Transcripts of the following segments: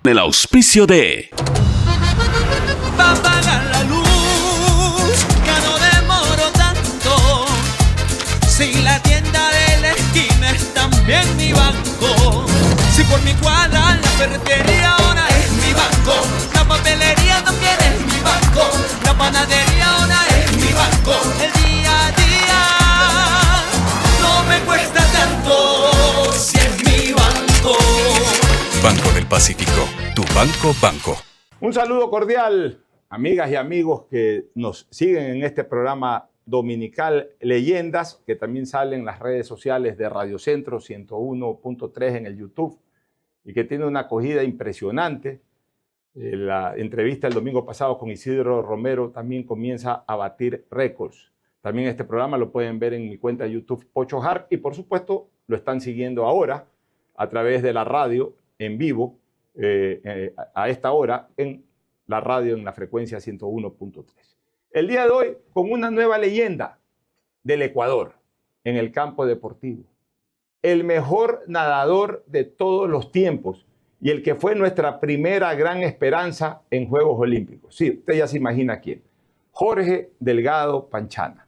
El auspicio de... Va a pagar la luz, ya no demoro tanto. Si la tienda de la esquina es también mi banco. Si por mi cuadra la ferretería ahora es mi banco. La papelería también es mi banco. La panadería ahora es mi banco. El día a día no me cuesta tanto si es mi banco. Banco del Pacífico, tu banco. Un saludo cordial, amigas y amigos que nos siguen en este programa dominical Leyendas, que también sale en las redes sociales de Radio Centro 101.3 en el YouTube y que tiene una acogida impresionante. La entrevista el domingo pasado con Isidro Romero también comienza a batir récords. También este programa lo pueden ver en mi cuenta de YouTube Pocho Harp y por supuesto lo están siguiendo ahora a través de la radio en vivo a esta hora en la radio en la frecuencia 101.3. El día de hoy con una nueva leyenda del Ecuador en el campo deportivo. El mejor nadador de todos los tiempos y el que fue nuestra primera gran esperanza en Juegos Olímpicos. Sí, usted ya se imagina quién. Jorge Delgado Panchana,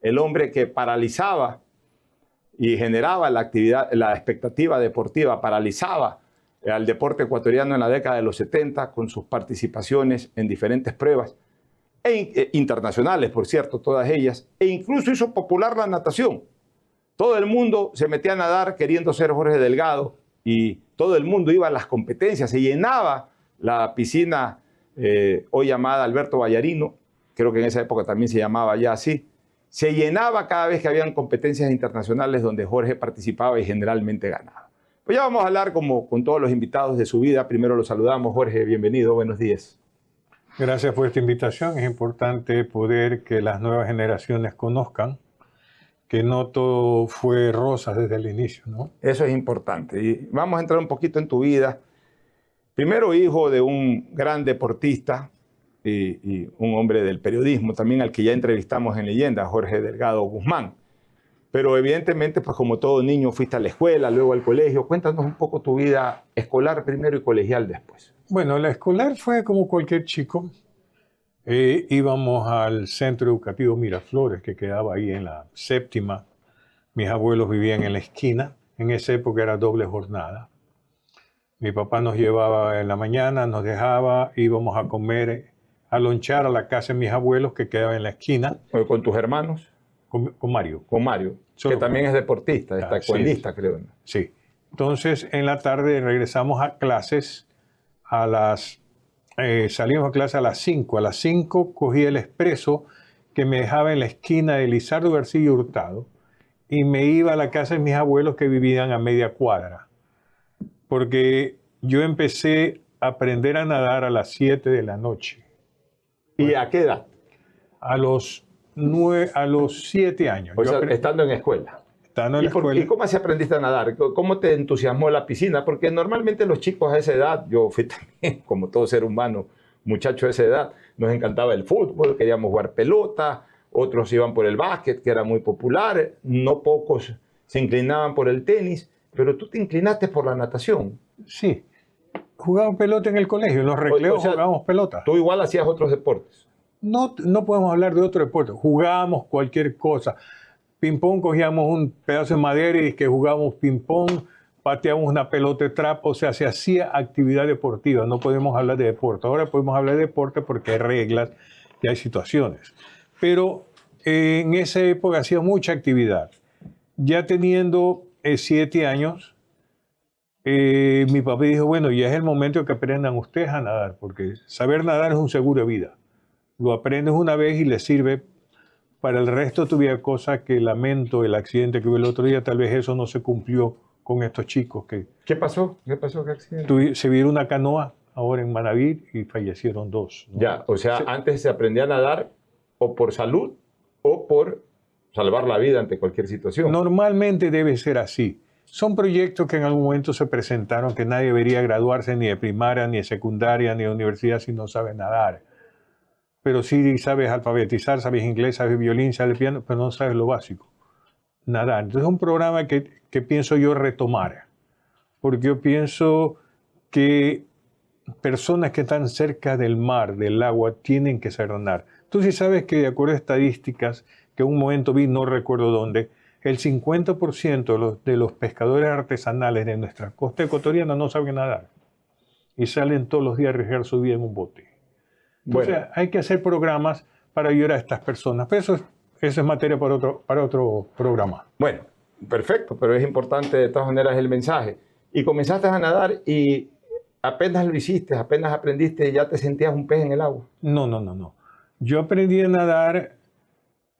el hombre que paralizaba y generaba la expectativa deportiva, paralizaba al deporte ecuatoriano en la década de los 70 con sus participaciones en diferentes pruebas, internacionales, por cierto, todas ellas, e incluso hizo popular la natación. Todo el mundo se metía a nadar queriendo ser Jorge Delgado y todo el mundo iba a las competencias, se llenaba la piscina hoy llamada Alberto Vallarino, creo que en esa época también se llamaba ya así, se llenaba cada vez que habían competencias internacionales donde Jorge participaba y generalmente ganaba. Pues ya vamos a hablar como con todos los invitados de su vida. Primero lo saludamos. Jorge, bienvenido, buenos días. Gracias por esta invitación. Es importante poder que las nuevas generaciones conozcan que no todo fue rosas desde el inicio, ¿no? Eso es importante. Y vamos a entrar un poquito en tu vida. Primero hijo de un gran deportista y un hombre del periodismo, también al que ya entrevistamos en Leyenda, Jorge Delgado Guzmán. Pero evidentemente, pues como todo niño, fuiste a la escuela, luego al colegio. Cuéntanos un poco tu vida escolar primero y colegial después. Bueno, la escolar fue como cualquier chico. Íbamos al Centro Educativo Miraflores, que quedaba ahí en la séptima. Mis abuelos vivían en la esquina. En esa época era doble jornada. Mi papá nos llevaba en la mañana, nos dejaba, íbamos a comer, a lonchar a la casa de mis abuelos, que quedaba en la esquina. ¿Con tus hermanos? Con Mario. Con Mario, que también es deportista, es taekwondista, sí, creo. Sí. Entonces, en la tarde regresamos a clases salimos a clase a las 5. A las 5 cogí el expreso que me dejaba en la esquina de Lizardo García Hurtado y me iba a la casa de mis abuelos que vivían a media cuadra. Porque yo empecé a aprender a nadar a las 7 de la noche. ¿Y a qué edad? A los 7 años. O sea, estando en escuela. Estando en la escuela. ¿Y cómo así aprendiste a nadar? ¿Cómo te entusiasmó la piscina? Porque normalmente los chicos a esa edad, yo fui también, como todo ser humano, muchacho de esa edad, nos encantaba el fútbol, queríamos jugar pelota, otros iban por el básquet, que era muy popular, no pocos se inclinaban por el tenis, pero tú te inclinaste por la natación. Sí. Jugábamos pelota en el colegio, en los recreos jugábamos pelota. ¿Tú igual hacías otros deportes? No podemos hablar de otro deporte. Jugábamos cualquier cosa. Ping-pong, cogíamos un pedazo de madera y que jugábamos ping-pong, pateábamos una pelota de trapo. O sea, se hacía actividad deportiva. No podemos hablar de deporte. Ahora podemos hablar de deporte porque hay reglas y hay situaciones. Pero en esa época hacía mucha actividad. Ya teniendo 7 años, mi papá dijo, bueno, ya es el momento de que aprendan ustedes a nadar, porque saber nadar es un seguro de vida. Lo aprendes una vez y le sirve para el resto de tu vida, cosa que lamento el accidente que hubo el otro día. Tal vez eso no se cumplió con estos chicos. ¿Qué pasó? ¿Qué accidente? Se vieron una canoa ahora en Manaví y fallecieron 2, ¿no? Ya, o sea, antes se aprendía a nadar o por salud o por salvar la vida ante cualquier situación. Normalmente debe ser así. Son proyectos que en algún momento se presentaron que nadie debería graduarse ni de primaria, ni de secundaria, ni de universidad si no sabe nadar. Pero sí sabes alfabetizar, sabes inglés, sabes violín, sabes piano, pero no sabes lo básico. Nadar. Entonces es un programa que pienso yo retomar. Porque yo pienso que personas que están cerca del mar, del agua, tienen que saber nadar. Tú sí sabes que de acuerdo a estadísticas, que en un momento vi, no recuerdo dónde, el 50% de los pescadores artesanales de nuestra costa ecuatoriana no saben nadar. Y salen todos los días a arriesgar su vida en un bote. Entonces, Bueno. hay que hacer programas para ayudar a estas personas. Pero eso es materia para otro programa. Bueno, perfecto, pero es importante de todas maneras el mensaje. Y comenzaste a nadar y apenas lo hiciste, apenas aprendiste, ya te sentías un pez en el agua. No. Yo aprendí a nadar,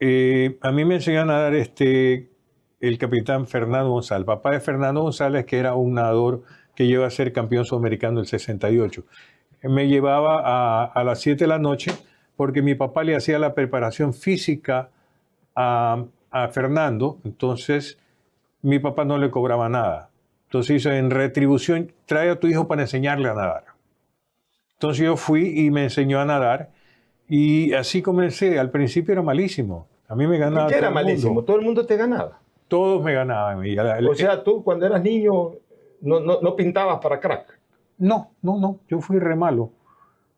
a mí me enseñó a nadar el capitán Fernando González, papá de Fernando González, que era un nadador que llegó a ser campeón sudamericano del 68. Me llevaba a las 7 de la noche porque mi papá le hacía la preparación física a Fernando, entonces mi papá no le cobraba nada. Entonces hizo en retribución, trae a tu hijo para enseñarle a nadar. Entonces yo fui y me enseñó a nadar y así comencé. Al principio era malísimo. A mí me ganaba ¿Qué todo era el malísimo? mundo. Todo el mundo te ganaba. Todos me ganaban. O sea, tú cuando eras niño no pintabas para crack. No. Yo fui re malo.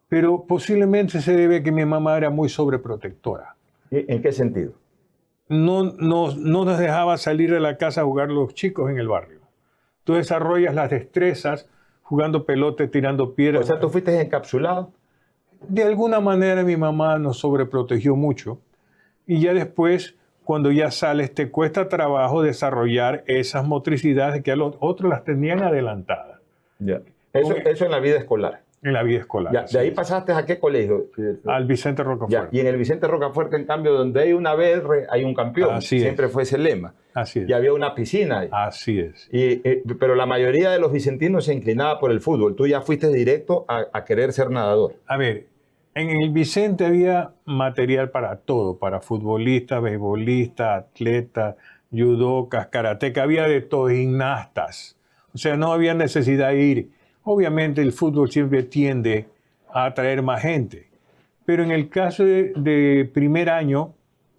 Pero posiblemente se debe a que mi mamá era muy sobreprotectora. ¿En qué sentido? No nos dejaba salir de la casa a jugar los chicos en el barrio. Tú desarrollas las destrezas jugando pelota, tirando piedras. O sea, tú fuiste encapsulado. De alguna manera mi mamá nos sobreprotegió mucho y ya después, cuando ya sales, te cuesta trabajo desarrollar esas motricidades que a los otros las tenían adelantadas Ya. Eso en la vida escolar. en la vida escolar. Ya, Así ¿de ahí es. pasaste a qué colegio? Al Vicente Ya, Rocafuerte. y en el Vicente Rocafuerte, en cambio, donde hay una BR, hay un campeón. Así Siempre es. fue ese lema. Así es. Y había una piscina ahí. Así es. Pero la mayoría de los vicentinos se inclinaba por el fútbol. Tú ya fuiste directo a querer ser nadador. A ver, en el Vicente había material para todo, para futbolistas, beisbolistas, atletas, judocas, karatecas, había de todo, gimnastas. O sea, no había necesidad de ir. Obviamente el fútbol siempre tiende a atraer más gente. Pero en el caso de primer año,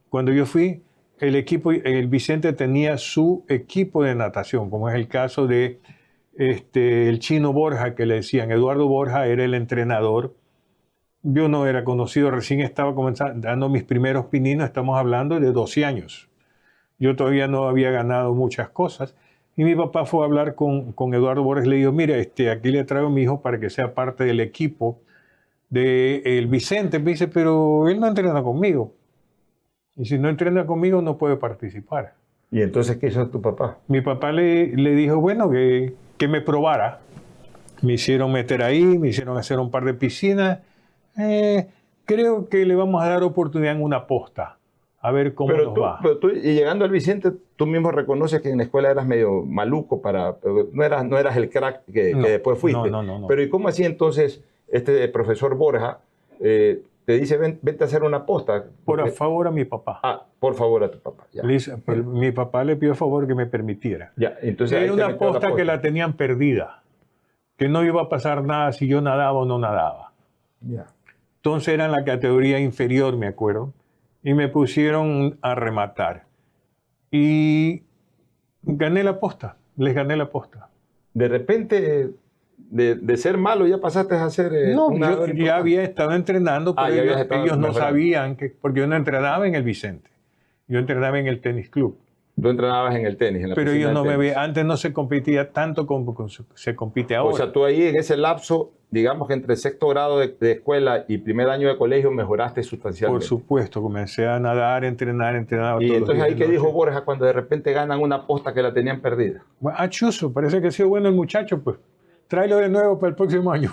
cuando yo fui, el Vicente tenía su equipo de natación, como es el caso de el Chino Borja, que le decían. Eduardo Borja era el entrenador. Yo no era conocido, recién estaba comenzando, dando mis primeros pininos, estamos hablando de 12 años. Yo todavía no había ganado muchas cosas. Y mi papá fue a hablar con Eduardo Borges, le dijo, mira, aquí le traigo a mi hijo para que sea parte del equipo del Vicente. Me dice, pero él no entrena conmigo. Y si no entrena conmigo, no puede participar. ¿Y entonces qué hizo tu papá? Mi papá le dijo, bueno, que me probara. Me hicieron meter ahí, me hicieron hacer un par de piscinas. Creo que le vamos a dar oportunidad en una posta. A ver cómo nos va. Pero tú, y llegando al Vicente, tú mismo reconoces que en la escuela eras medio maluco, no eras el crack que después fuiste. No. Pero ¿y cómo así entonces este profesor Borja te dice, vente a hacer una posta? Por favor a mi papá. Por favor a tu papá. Ya. Mi papá le pidió favor que me permitiera. Ya, entonces Era una posta que la tenían perdida, que no iba a pasar nada si yo nadaba o no nadaba. Ya. Entonces era en la categoría inferior, me acuerdo, y me pusieron a rematar. Y gané la posta, les gané la posta. De repente, de ser malo, ya pasaste a ser No, un nadador yo ya importante. había estado entrenando, pero ya habías estado ellos no mejorando. sabían, porque yo no entrenaba en el Vicente. Yo entrenaba en el tenis club. Tú entrenabas en el tenis, en la Pero piscina ellos no del me tenis. veían. Antes no se competía tanto como se compite ahora. O sea, tú ahí en ese lapso, digamos que entre sexto grado de escuela y primer año de colegio, mejoraste Por sustancialmente. supuesto, comencé a nadar, entrenar Y todos los entonces días ahí de que noche. dijo Borja cuando de repente ganan una posta que la tenían perdida. Bueno, chuzo, parece que ha sido bueno el muchacho, pues. Tráelo de nuevo para el próximo año.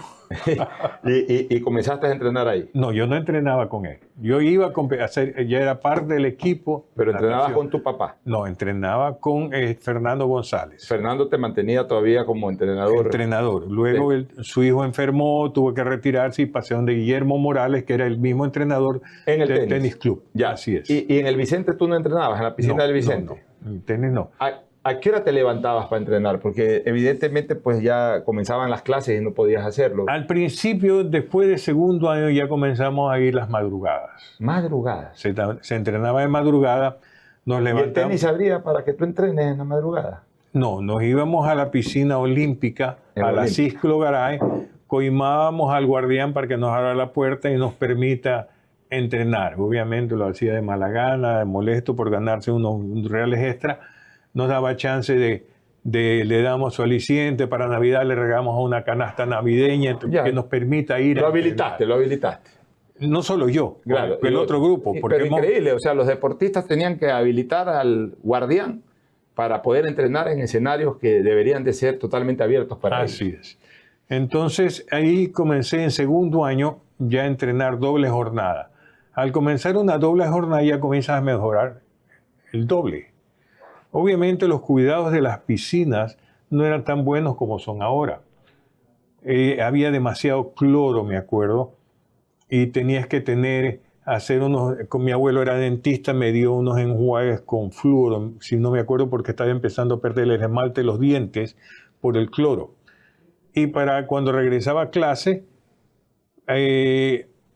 y comenzaste a entrenar ahí. No, yo no entrenaba con él. Yo iba a hacer, ya era parte del equipo. Pero de entrenabas natación. con tu papá. No, entrenaba con Fernando González. Fernando te mantenía todavía como entrenador. Entrenador. Luego su hijo enfermó, tuvo que retirarse y pasé donde Guillermo Morales, que era el mismo entrenador En el del tenis. club. Ya. Así es. Y en el Vicente tú no entrenabas, en la piscina No, del Vicente. No. En tenis no. ¿A qué hora te levantabas para entrenar? Porque evidentemente pues ya comenzaban las clases y no podías hacerlo. Al principio, después del segundo año, ya comenzamos a ir las madrugadas. Madrugadas. Se entrenaba de madrugada, nos ¿Y el levantamos. tenis habría para que tú entrenes en la madrugada? No, nos íbamos a la piscina olímpica, En a la Olímpica. Cisco Garay, coimábamos al guardián para que nos abra la puerta y nos permita entrenar. Obviamente lo hacía de mala gana, de molesto por ganarse unos reales extra. Nos daba chance le damos su aliciente para Navidad, le regalamos una canasta navideña que nos permita ir. Lo habilitaste. No solo yo, Claro, el otro grupo. Porque pero increíble, o sea, los deportistas tenían que habilitar al guardián para poder entrenar en escenarios que deberían de ser totalmente abiertos para ellos. Así es. Entonces, ahí comencé en segundo año ya a entrenar doble jornada. Al comenzar una doble jornada ya comienzas a mejorar el doble. Obviamente los cuidados de las piscinas no eran tan buenos como son ahora. Había demasiado cloro, me acuerdo, y tenías que hacer unos, con mi abuelo era dentista, me dio unos enjuagues con flúor, si no me acuerdo, porque estaba empezando a perder el esmalte de los dientes por el cloro. Y para cuando regresaba a clase,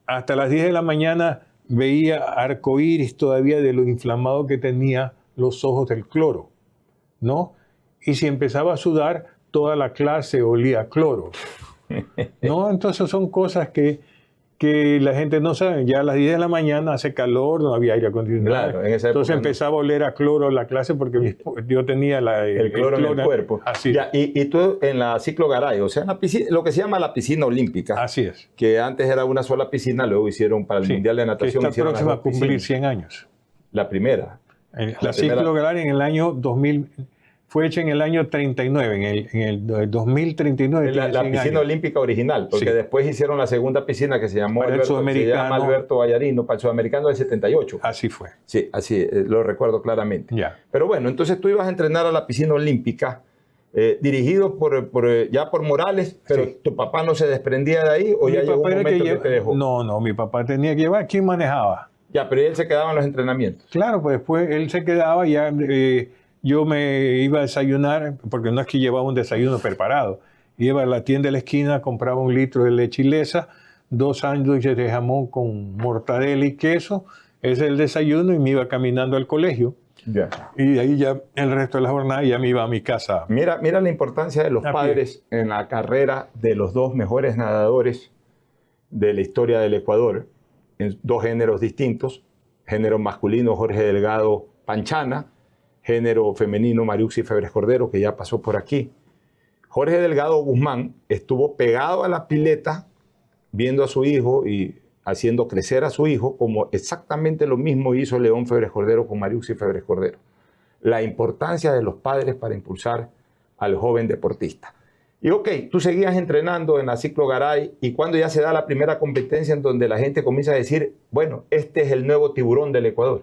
hasta las 10 de la mañana veía arcoíris todavía de lo inflamado que tenía los ojos del cloro, ¿no? Y si empezaba a sudar, toda la clase olía a cloro, ¿no? Entonces son cosas que la gente no sabe. Ya a las 10 de la mañana hace calor, no había aire acondicionado. Claro, en esa entonces época empezaba a oler a cloro la clase porque yo tenía el cloro en el cuerpo. Así ya, y tú en la Ciclo Garay, o sea, en la piscina, lo que se llama la piscina olímpica. Así es. Que antes era una sola piscina, luego hicieron para el Mundial de Natación. Que está hicieron próxima a cumplir 100 años. La primera. La Ciclo Garay en el año 2000... Fue hecha en el año 39, en el 2039. La piscina olímpica original, porque después hicieron la segunda piscina que se llamó Alberto Vallarino, para el sudamericano del 78. Así fue. Sí, así lo recuerdo claramente. Ya. Pero bueno, entonces tú ibas a entrenar a la piscina olímpica, dirigido ya por Morales, pero tu papá no se desprendía de ahí, o ya llegó un momento que te dejó. No, mi papá tenía que llevar. ¿Quién manejaba? Ya, pero él se quedaba en los entrenamientos. Claro, pues después él se quedaba ya... yo me iba a desayunar, porque no es que llevaba un desayuno preparado. Iba a la tienda de la esquina, compraba 1 litro de leche ilesa, 2 sándwiches de jamón con mortadela y queso. Ese es el desayuno y me iba caminando al colegio. Ya. Y de ahí ya el resto de la jornada ya me iba a mi casa. Mira la importancia de los padres en la carrera de los 2 mejores nadadores de la historia del Ecuador, en 2 géneros distintos. Género masculino, Jorge Delgado Panchana. Género femenino, Mariuxi Febres Cordero, que ya pasó por aquí. Jorge Delgado Guzmán estuvo pegado a la pileta viendo a su hijo y haciendo crecer a su hijo, como exactamente lo mismo hizo León Febres Cordero con Mariuxi Febres Cordero. La importancia de los padres para impulsar al joven deportista. Y ok, tú seguías entrenando en la Ciclo Garay, y cuando ya se da la primera competencia en donde la gente comienza a decir, bueno, este es el nuevo tiburón del Ecuador.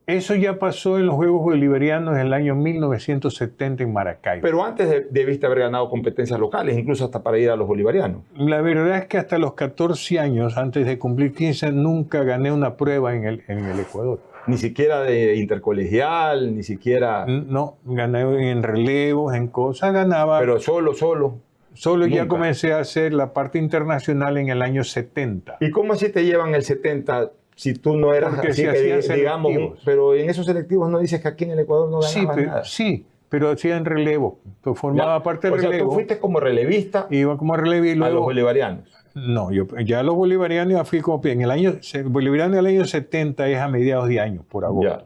Eso ya pasó en los Juegos Bolivarianos en el año 1970 en Maracaibo. Pero antes debiste haber ganado competencias locales, incluso hasta para ir a los bolivarianos. La verdad es que hasta los 14 años, antes de cumplir 15, nunca gané una prueba en el Ecuador. Ni siquiera de intercolegial, ni siquiera... No, gané en relevos, en cosas, ganaba... Pero solo. Solo nunca. Ya comencé a hacer la parte internacional en el año 70. ¿Y cómo así te llevan el 70? Si tú no eras porque así, que digamos, pero en esos selectivos no dices que aquí en el Ecuador no ganabas nada. Sí, pero hacía en relevo. Pues formaba parte del relevo. O sea, tú fuiste como relevista. Iba como relevo y luego... A los bolivarianos. No, ya los bolivarianos ya fui como... En el bolivariano del año 70 es a mediados de año, por agosto.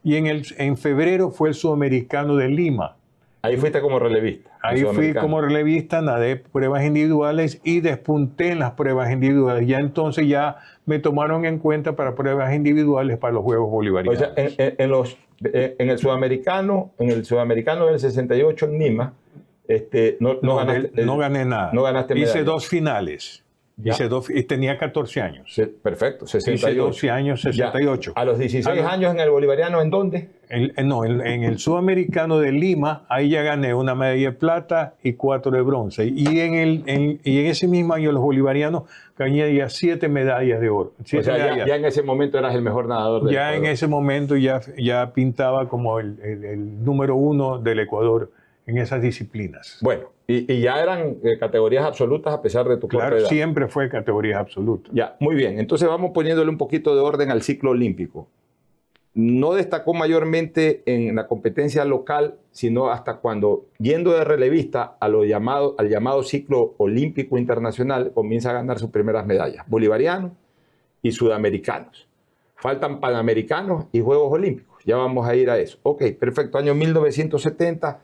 Y en febrero fue el Sudamericano de Lima. Ahí fuiste como relevista. Ahí fui como relevista, nadé pruebas individuales y despunté en las pruebas individuales. Ya entonces ya me tomaron en cuenta para pruebas individuales para los Juegos Bolivarianos. O sea, en el sudamericano del 68 en Lima, no gané nada. No ganaste medalla. Hice 2 finales. Y tenía 14 años. Perfecto, 68. Hice 12 años, 68. A los 16 años en el bolivariano, ¿en dónde? En el Sudamericano de Lima, ahí ya gané una medalla de plata y 4 de bronce. Y en ese mismo año los bolivarianos gané ya 7 medallas de oro. O sea, ya en ese momento eras el mejor nadador del Ecuador. En ese momento ya pintaba como el número 1 del Ecuador en esas disciplinas. Bueno, y ya eran categorías absolutas a pesar de tu corta edad. Claro, siempre fue categorías absolutas. Ya, muy bien. Entonces vamos poniéndole un poquito de orden al ciclo olímpico. no destacó mayormente en la competencia local, sino hasta cuando, yendo de relevista al llamado ciclo olímpico internacional, comienza a ganar sus primeras medallas, bolivarianos y sudamericanos. Faltan panamericanos y Juegos Olímpicos. Ya vamos a ir a eso. Ok, perfecto. Año 1970,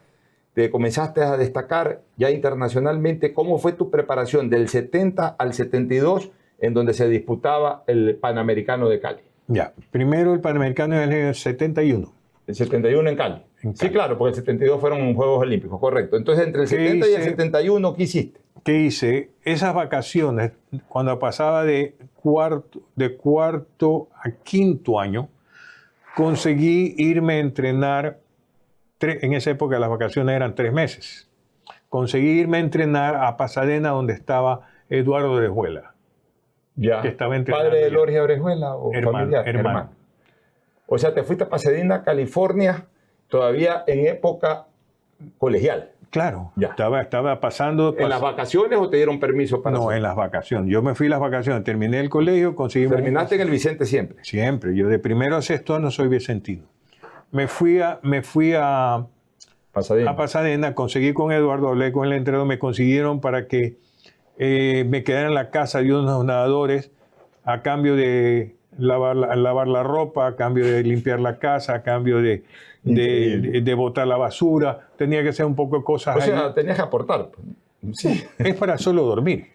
te comenzaste a destacar ya internacionalmente. ¿Cómo fue tu preparación del 70 al 72, en donde se disputaba el Panamericano de Cali? Ya, primero el Panamericano en el 71. El 71 en Cali. En Cali. Sí, claro, porque el 72 fueron Juegos Olímpicos, correcto. Entonces, entre el 70 y el 71, ¿qué hiciste? ¿Qué hice? Esas vacaciones, cuando pasaba de cuarto a quinto año, conseguí irme a entrenar. En esa época las vacaciones eran 3 meses. Conseguí irme a entrenar a Pasadena, donde estaba Eduardo Orejuela. Ya. Que estaba entrenando. ¿Padre de Lorgia Orejuela o familiar? Hermano. O sea, te fuiste a Pasadena, California, todavía en época colegial. Claro, Ya. estaba pasando. ¿En las vacaciones o te dieron permiso para No, hacer? en las vacaciones. Yo me fui a las vacaciones, terminé el colegio, conseguimos. Terminaste en el Vicente siempre. Siempre. Yo de primero a sexto año soy vicentino. Me fui a Pasadena. Pasadena, conseguí con Eduardo, hablé con el entrenador, me consiguieron para que me quedara en la casa de unos nadadores a cambio de lavar la ropa, a cambio de limpiar la casa, a cambio de botar la basura. Tenía que hacer un poco de cosas O ahí. sea, tenías que aportar. Sí. Es para solo dormir.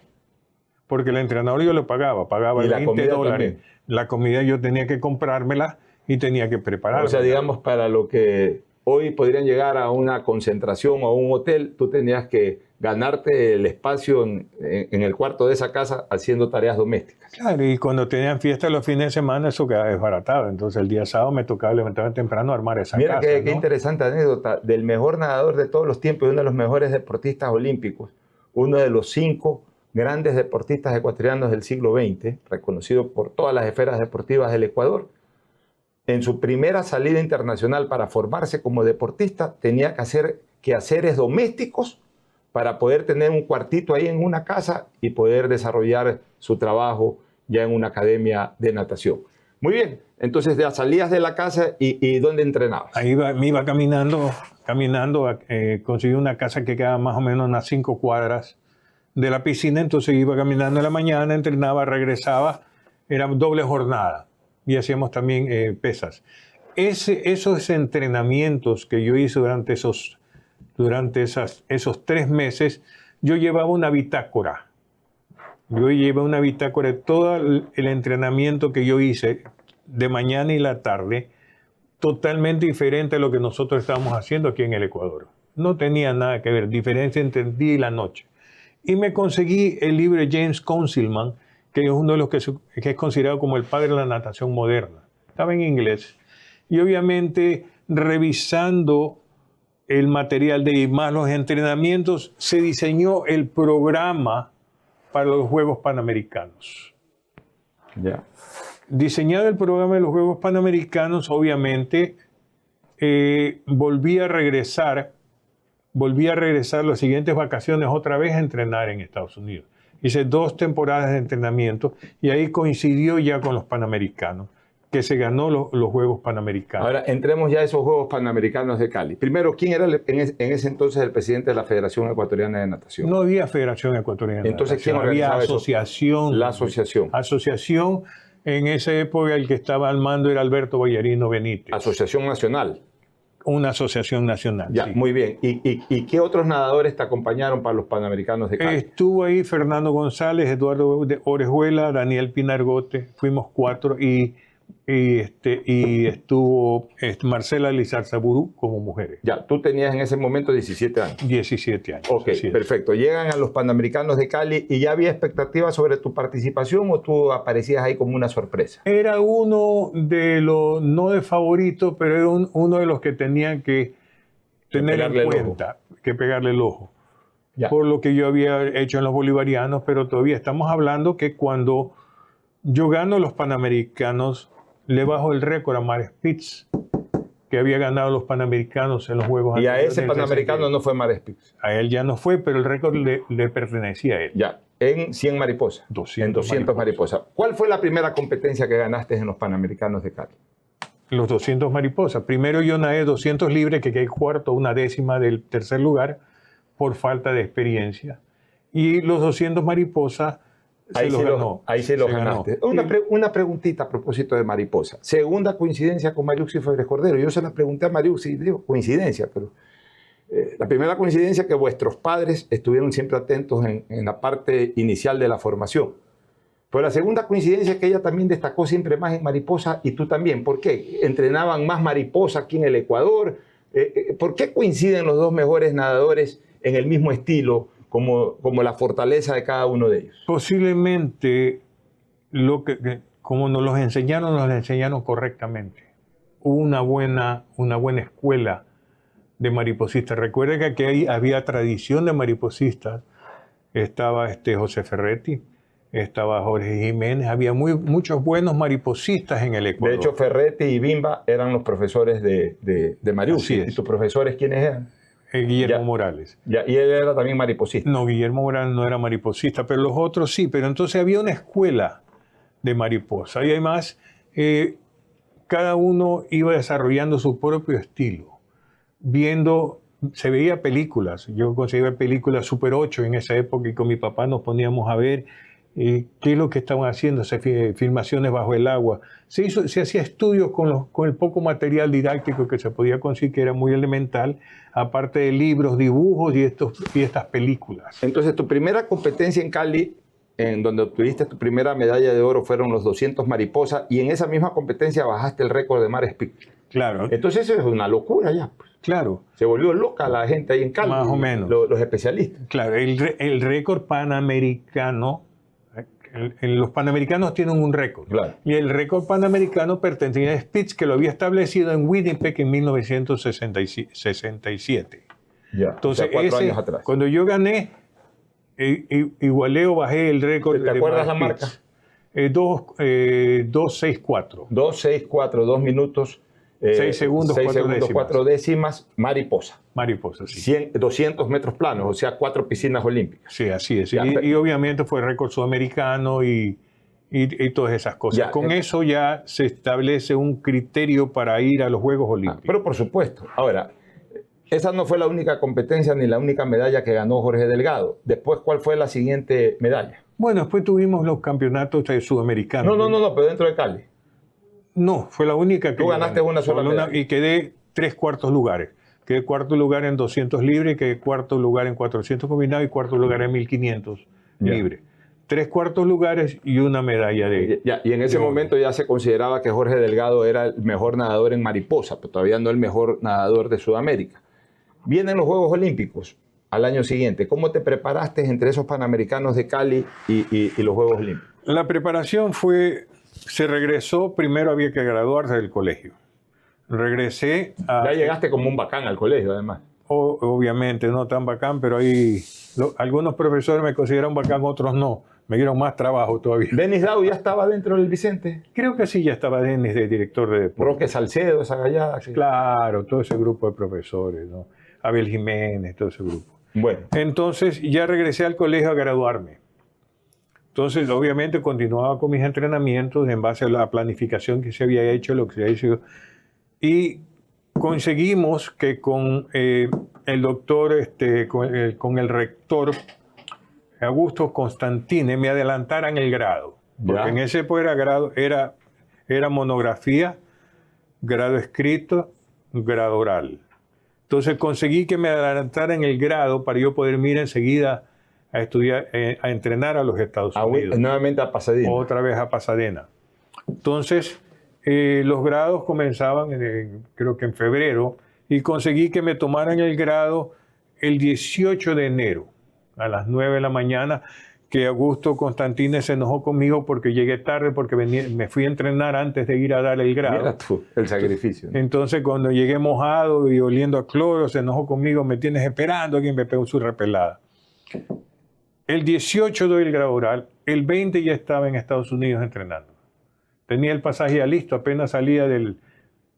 Porque el entrenador yo lo pagaba Y la 20 comida dólares. también. La comida yo tenía que comprármela y tenía que prepararla. O sea, digamos, para lo que hoy podrían llegar a una concentración o a un hotel, tú tenías que ganarte el espacio en el cuarto de esa casa haciendo tareas domésticas. Claro, y cuando tenían fiesta los fines de semana eso quedaba desbaratado. Entonces el día sábado me tocaba levantarme temprano a armar esa Mira casa. qué ¿no? interesante anécdota del mejor nadador de todos los tiempos y uno de los mejores deportistas olímpicos, uno de los 5 grandes deportistas ecuatorianos del siglo XX, reconocido por todas las esferas deportivas del Ecuador. En su primera salida internacional para formarse como deportista tenía que hacer quehaceres domésticos para poder tener un cuartito ahí en una casa y poder desarrollar su trabajo ya en una academia de natación. Muy bien, entonces ya salías de la casa y ¿dónde entrenabas? Ahí me iba caminando, conseguí una casa que quedaba más o menos unas 5 cuadras de la piscina, entonces iba caminando en la mañana, entrenaba, regresaba, era doble jornada y hacíamos también pesas. Esos entrenamientos que yo hice durante esos 3 meses, yo llevaba una bitácora. Yo llevé una bitácora de todo el entrenamiento que yo hice de mañana y la tarde, totalmente diferente a lo que nosotros estábamos haciendo aquí en el Ecuador. No tenía nada que ver, diferencia entre el día y la noche. Y me conseguí el libro de James Consilman, que es uno de los que es considerado como el padre de la natación moderna. Estaba en inglés. Y obviamente, revisando el material de más los entrenamientos, se diseñó el programa para los Juegos Panamericanos. Ya. Diseñado el programa de los Juegos Panamericanos, obviamente, volví a regresar las siguientes vacaciones otra vez a entrenar en Estados Unidos. Hice 2 temporadas de entrenamiento y ahí coincidió ya con los Panamericanos, que se ganó los Juegos Panamericanos. Ahora, entremos ya a esos Juegos Panamericanos de Cali. Primero, ¿quién era en ese entonces el presidente de la Federación Ecuatoriana de Natación? No había Federación Ecuatoriana de Entonces, Natación, ¿quién había organizaba eso? asociación. La asociación. Asociación, en esa época el que estaba al mando era Alberto Ballarino Benítez. Asociación Nacional. Una asociación nacional. Ya, sí. muy bien. ¿Y qué otros nadadores te acompaña para los Panamericanos de Cali? Estuvo ahí Fernando González, Eduardo Orejuela, Daniel Pinargote, fuimos 4 y estuvo Marcela Lizarzaburú como mujeres. Ya, tú tenías en ese momento 17 años. 17 años. Ok, así es. perfecto. Llegan a los Panamericanos de Cali y ya había expectativas sobre tu participación o tú aparecías ahí como una sorpresa. Era uno de los, no de favoritos, pero era uno de los que tenían que tener en pegarle el cuenta, que pegarle el ojo. Ya. Por lo que yo había hecho en los bolivarianos, pero todavía estamos hablando que cuando yo gano los Panamericanos, le bajo el récord a Mar Spitz, que había ganado los Panamericanos en los Juegos Y a anteriores ese del Panamericano 62. no fue Mar Spitz. A él ya no fue, pero el récord le pertenecía a él. Ya, en 100 mariposas. 200 En 200 mariposas. ¿Cuál fue la primera competencia que ganaste en los Panamericanos de Cali? los 200 mariposas. Primero yo nadé 200 libres, que quedé cuarto, una décima del tercer lugar, por falta de experiencia. Y los 200 mariposas se los ganó. Ahí se los ganaste. Una preguntita a propósito de mariposa. Segunda coincidencia con Mariuxi Febres Cordero. Yo se la pregunté a Mariuxi, digo, coincidencia, pero la primera coincidencia es que vuestros padres estuvieron siempre atentos en la parte inicial de la formación. Pero la segunda coincidencia es que ella también destacó siempre más en mariposa y tú también. ¿Por qué? ¿Entrenaban más mariposa aquí en el Ecuador? ¿Por qué coinciden los dos mejores nadadores en el mismo estilo, como la fortaleza de cada uno de ellos? Posiblemente, como nos los enseñaron correctamente. Hubo una buena escuela de mariposistas. Recuerda que aquí había tradición de mariposistas. Estaba José Ferretti, estaba Jorge Jiménez, había muchos buenos mariposistas en el Ecuador. De hecho, Ferretti y Bimba eran los profesores de Mariuxi. ¿Y tus profesores quiénes eran? Guillermo Morales. Y él era también mariposista. No, Guillermo Morales no era mariposista, pero los otros sí. Pero entonces había una escuela de mariposa y además cada uno iba desarrollando su propio estilo. Se veía películas. Yo conseguía películas Super 8 en esa época y con mi papá nos poníamos a ver qué es lo que estaban haciendo, filmaciones bajo el agua. Se hacía estudios con el poco material didáctico que se podía conseguir, que era muy elemental, aparte de libros, dibujos y estas películas. Entonces, tu primera competencia en Cali, en donde obtuviste tu primera medalla de oro, fueron los 200 mariposas, y en esa misma competencia bajaste el récord de Mar Speak. Claro. Entonces, eso es una locura ya, pues. Claro. Se volvió loca la gente ahí en Cali. Más o menos. Los especialistas. Claro, el récord panamericano. Los panamericanos tienen un récord. Claro. Y el récord panamericano pertenecía a Spitz, que lo había establecido en Winnipeg en 1967. Ya, entonces, o sea, 4 años atrás. Cuando yo gané, igualé o bajé el récord. ¿Te acuerdas la marca? 2.64. 2.64, 2 minutos. 6 segundos, 4 décimas, mariposa. Mariposa, sí. 200 metros planos, o sea, 4 piscinas olímpicas. Sí, así es. Y obviamente fue récord sudamericano y todas esas cosas. Ya, con eso ya se establece un criterio para ir a los Juegos Olímpicos. Pero por supuesto. Ahora, esa no fue la única competencia ni la única medalla que ganó Jorge Delgado. Después, ¿cuál fue la siguiente medalla? Bueno, después tuvimos los campeonatos sudamericanos. No, pero dentro de Cali. No, fue la única que... Tú ganaste una sola medalla. Y quedé 3 cuartos lugares. Quedé cuarto lugar en 200 libres, quedé cuarto lugar en 400 combinados y cuarto lugar en 1500 libres. 3 cuartos lugares y una medalla de... Y en ese momento ya se consideraba que Jorge Delgado era el mejor nadador en mariposa, pero todavía no el mejor nadador de Sudamérica. Vienen los Juegos Olímpicos al año siguiente. ¿Cómo te preparaste entre esos Panamericanos de Cali y los Juegos Olímpicos? La preparación fue... Se regresó, primero había que graduarse del colegio. Regresé a... Ya llegaste como un bacán al colegio, además. Obviamente, no tan bacán, pero ahí algunos profesores me consideran bacán, otros no. Me dieron más trabajo todavía. ¿Denis Dau ya estaba dentro del Vicente? Creo que sí, ya estaba Denis de director de deporte. Roque Salcedo, esa gallada. Sí. Claro, todo ese grupo de profesores, ¿no? Abel Jiménez, todo ese grupo. Bueno. Entonces ya regresé al colegio a graduarme. Entonces, obviamente, continuaba con mis entrenamientos en base a la planificación que se había hecho, lo que se había hecho. Y conseguimos que con el doctor, con el rector Augusto Constantine, me adelantaran el grado. Porque en ese grado era monografía, grado escrito, grado oral. Entonces conseguí que me adelantaran el grado para yo poder ir enseguida a estudiar, a entrenar a los Estados Unidos. Nuevamente a Pasadena. Otra vez a Pasadena. Entonces, los grados comenzaban, creo que en febrero, y conseguí que me tomaran el grado el 18 de enero, a las 9 de la mañana, que Augusto Constantine se enojó conmigo porque llegué tarde, porque me fui a entrenar antes de ir a dar el grado. Mira tú, el sacrificio. Entonces, cuando llegué mojado y oliendo a cloro, se enojó conmigo, me tienes esperando, alguien me pegó su repelada. El 18 doy el grado oral, el 20 ya estaba en Estados Unidos entrenando. Tenía el pasaje ya listo, apenas salía del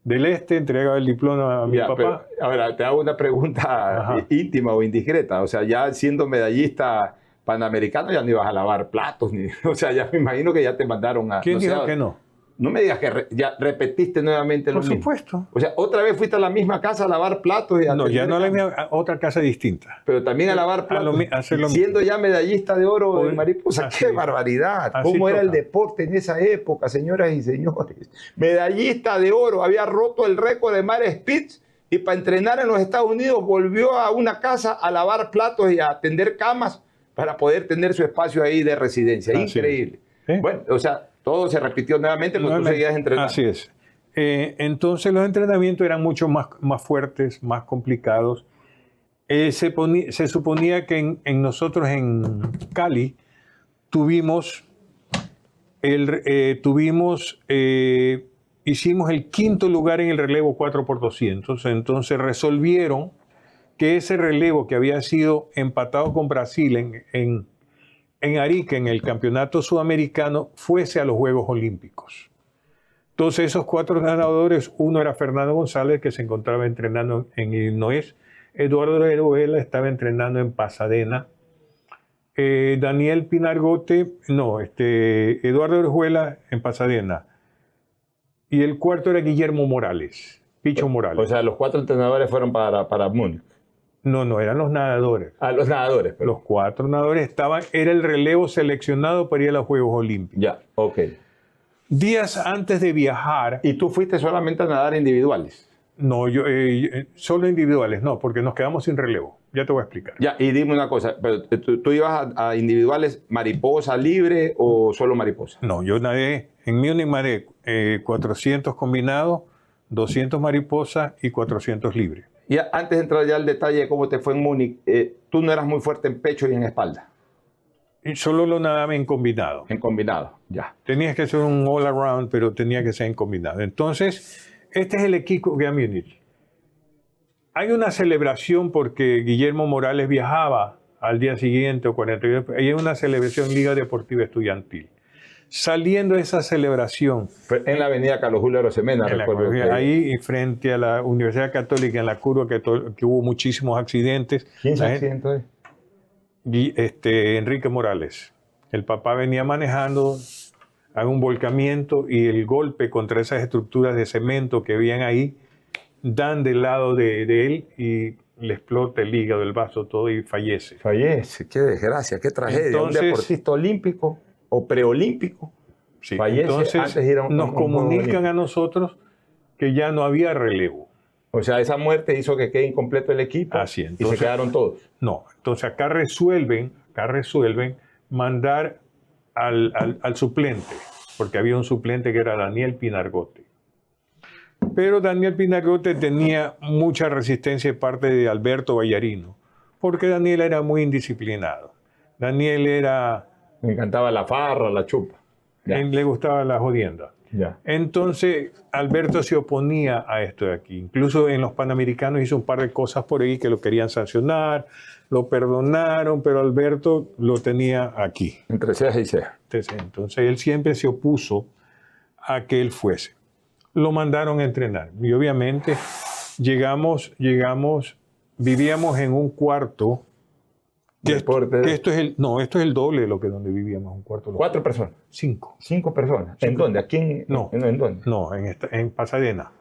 entregaba el diploma a mi papá. Pero, ahora, te hago una pregunta íntima o indiscreta. O sea, ya siendo medallista panamericano ya no ibas a lavar platos. O sea, ya me imagino que ya te mandaron a... ¿Quién dijo que no? No me digas que ya repetiste nuevamente lo Por mismo. supuesto. O sea, otra vez fuiste a la misma casa a lavar platos. Y a No, ya atender no la camas. misma, otra casa distinta. Pero también a lavar platos. hacer lo siendo ya medallista de oro Hoy- en mariposa. así ¡Qué es. barbaridad! Así ¿Cómo era el toca. deporte en esa época, señoras y señores? Medallista de oro, había roto el récord de Mare Spitz y para entrenar en los Estados Unidos volvió a una casa a lavar platos y a atender camas para poder tener su espacio ahí de residencia. Así es. Increíble. Sí. Bueno, o sea, todo se repitió nuevamente porque tú Nuevamente, seguías entrenando. Así es. Entonces los entrenamientos eran mucho más fuertes, más complicados. Se suponía que en nosotros en Cali hicimos el quinto lugar en el relevo 4x200. Entonces resolvieron que ese relevo que había sido empatado con Brasil en Arica, en el campeonato sudamericano, fuese a los Juegos Olímpicos. Entonces esos 4 ganadores, uno era Fernando González, que se encontraba entrenando en Illinois, Eduardo Orejuela estaba entrenando en Pasadena, Daniel Pinargote, Eduardo Orejuela en Pasadena, y el cuarto era Guillermo Morales, Picho Morales. O sea, los 4 entrenadores fueron para Múnich. No, eran los nadadores. Ah, los nadadores. Pero... Los 4 nadadores era el relevo seleccionado para ir a los Juegos Olímpicos. Ya, ok. Días antes de viajar, ¿Y tú fuiste solamente a nadar individuales? no, solo individuales, no, porque nos quedamos sin relevo. Ya te voy a explicar. Ya, y dime una cosa, pero ¿tú ibas a individuales mariposa libre o solo mariposa? No, yo nadé, en Múnich nadé 400 combinados, 200 mariposas y 400 libres. Y antes de entrar ya al detalle de cómo te fue en Múnich, tú no eras muy fuerte en pecho y en espalda, Y solo lo nadaba en combinado. en combinado, ya. Tenías que hacer un all around, pero tenía que ser en combinado. Entonces, este es el equipo que a Múnich. Hay una celebración porque Guillermo Morales viajaba al día siguiente o 42. Hay una celebración Liga Deportiva Estudiantil. Saliendo de esa celebración, Fue en la avenida Carlos Julio Arosemena, recuerdo. que- ahí frente a la Universidad Católica, en la curva que hubo muchísimos accidentes. ¿Quién se La gente- accidentó ahí? Enrique Morales. El papá venía manejando a un volcamiento y el golpe contra esas estructuras de cemento que habían ahí dan del lado de él y le explota el hígado, el vaso, todo y fallece. Fallece, qué desgracia, qué tragedia. Entonces- un deportista olímpico o preolímpico Sí. fallece Entonces antes de ir a un nos Juego comunican Olímpico. a nosotros que ya no había relevo. O sea, esa muerte hizo que quede incompleto el equipo Así, y entonces- se quedaron todos. No, entonces acá resuelven mandar al suplente, porque había un suplente que era Daniel Pinargote. Pero Daniel Pinargote tenía mucha resistencia de parte de Alberto Vallarino, porque Daniel era muy indisciplinado. Daniel Me encantaba la farra, la chupa. Ya, le gustaba la jodienda. ya. Entonces, Alberto se oponía a esto de aquí. Incluso en los Panamericanos hizo un par de cosas por ahí que lo querían sancionar, lo perdonaron, pero Alberto lo tenía aquí. Entre ceja y ceja. Entonces, él siempre se opuso a que él fuese. Lo mandaron a entrenar. Y obviamente llegamos, vivíamos en un cuarto. Deporte. Esto es el doble de lo que donde vivíamos, un cuarto. 4 personas, 5. 5 personas. ¿En dónde? ¿Aquí en, No. ¿En dónde? No, en Pasadena.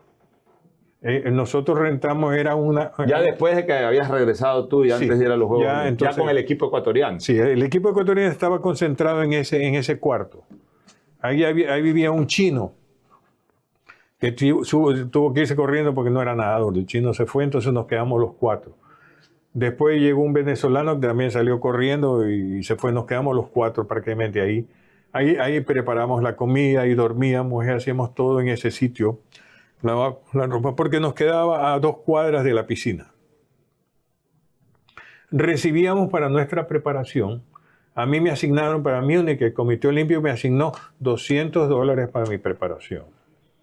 Nosotros rentamos, era una... Ya después de que habías regresado tú y Sí, antes de ir a los Juegos ya, Olímpicos, entonces- ya con el equipo ecuatoriano. Sí, el equipo ecuatoriano estaba concentrado en ese cuarto. Ahí vivía un chino que tuvo que irse corriendo porque no era nadador. El chino se fue, entonces nos quedamos los 4. Después llegó un venezolano que también salió corriendo y se fue. Nos quedamos los 4 prácticamente ahí. Ahí preparamos la comida y dormíamos y hacíamos todo en ese sitio. La ropa, porque nos quedaba a 2 cuadras de la piscina. Recibíamos para nuestra preparación. A mí me asignaron para Múnich, el Comité Olímpico me asignó $200 para mi preparación.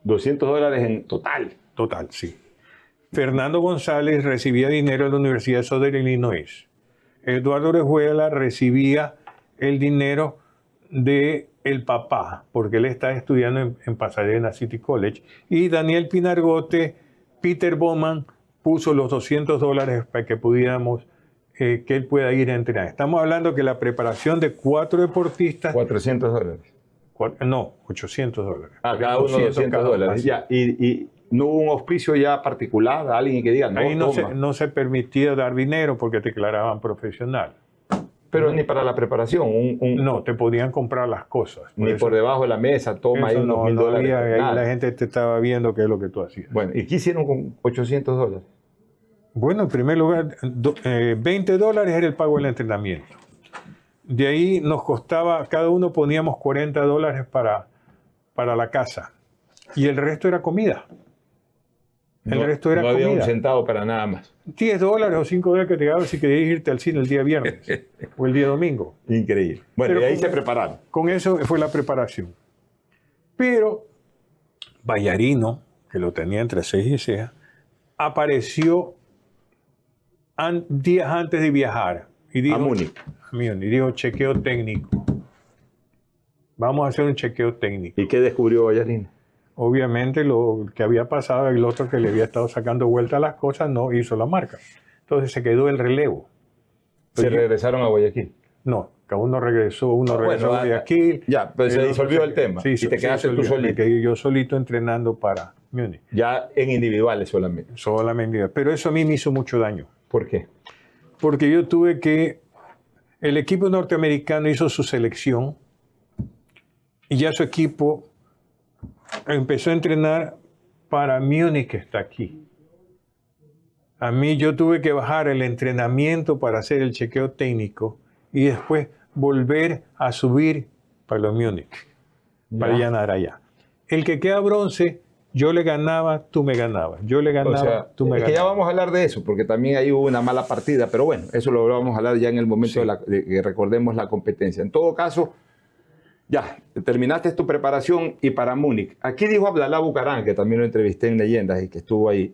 $200 en total. Total, sí. Fernando González recibía dinero de la Universidad de Southern Illinois. Eduardo Orejuela recibía el dinero de el papá, porque él está estudiando en Pasadena City College. Y Daniel Pinargote, Peter Bowman, puso los $200 para que pudiéramos, que él pueda ir a entrenar. Estamos hablando que la preparación de 4 deportistas, $400. No, $800. Cada uno $200. cada Ya, y no hubo un auspicio ya particular, alguien que diga, no, Ahí toma. no se permitía dar dinero porque te declaraban profesional. Pero ni para la preparación, No, te podían comprar las cosas. ni por debajo de la mesa, toma ahí eso unos no, $1,000. no había, ahí nada. la gente te estaba viendo qué es lo que tú hacías. Bueno, ¿y qué hicieron con $800? Bueno, en primer lugar, $20 era el pago del entrenamiento. De ahí nos costaba, cada uno poníamos $40 para la casa. Y el resto era comida. El resto era no había un comida. centavo para nada más. $10 o $5 que te daban si querías irte al cine el día viernes o el día domingo. Increíble. Bueno, Pero y ahí con- se prepararon. Con eso fue la preparación. Pero Vallarino, que lo tenía entre ceja y ceja, apareció días antes de viajar. Y dijo, A Múnich. y dijo, chequeo técnico. Vamos a hacer un chequeo técnico. ¿Y qué descubrió Vallarino? Obviamente lo que había pasado, el otro que le había estado sacando vuelta a las cosas no hizo la marca. Entonces se quedó el relevo. Se regresaron a Guayaquil. No, cada uno regresó, bueno, regresó a Guayaquil. ya, pero se otro disolvió el tema. Y te quedaste tú solito. Me quedé yo solito entrenando para Múnich. Ya en individuales solamente. Solamente. Pero eso a mí me hizo mucho daño. ¿Por qué? Porque yo tuve que... El equipo norteamericano hizo su selección y ya su equipo empezó a entrenar para Múnich, que está aquí. A mí yo tuve que bajar el entrenamiento para hacer el chequeo técnico y después volver a subir para los Múnich, para ganar allá. El que queda bronce, yo le ganaba, tú me ganabas. Yo le ganaba, O sea, tú me es ganabas. que ya vamos a hablar de eso, porque también ahí hubo una mala partida, pero bueno, eso lo vamos a hablar ya en el momento de que recordemos la competencia. En todo caso, ya, terminaste tu preparación y para Múnich. Aquí dijo Abdalá Bucarán, que también lo entrevisté en Leyendas y que estuvo ahí,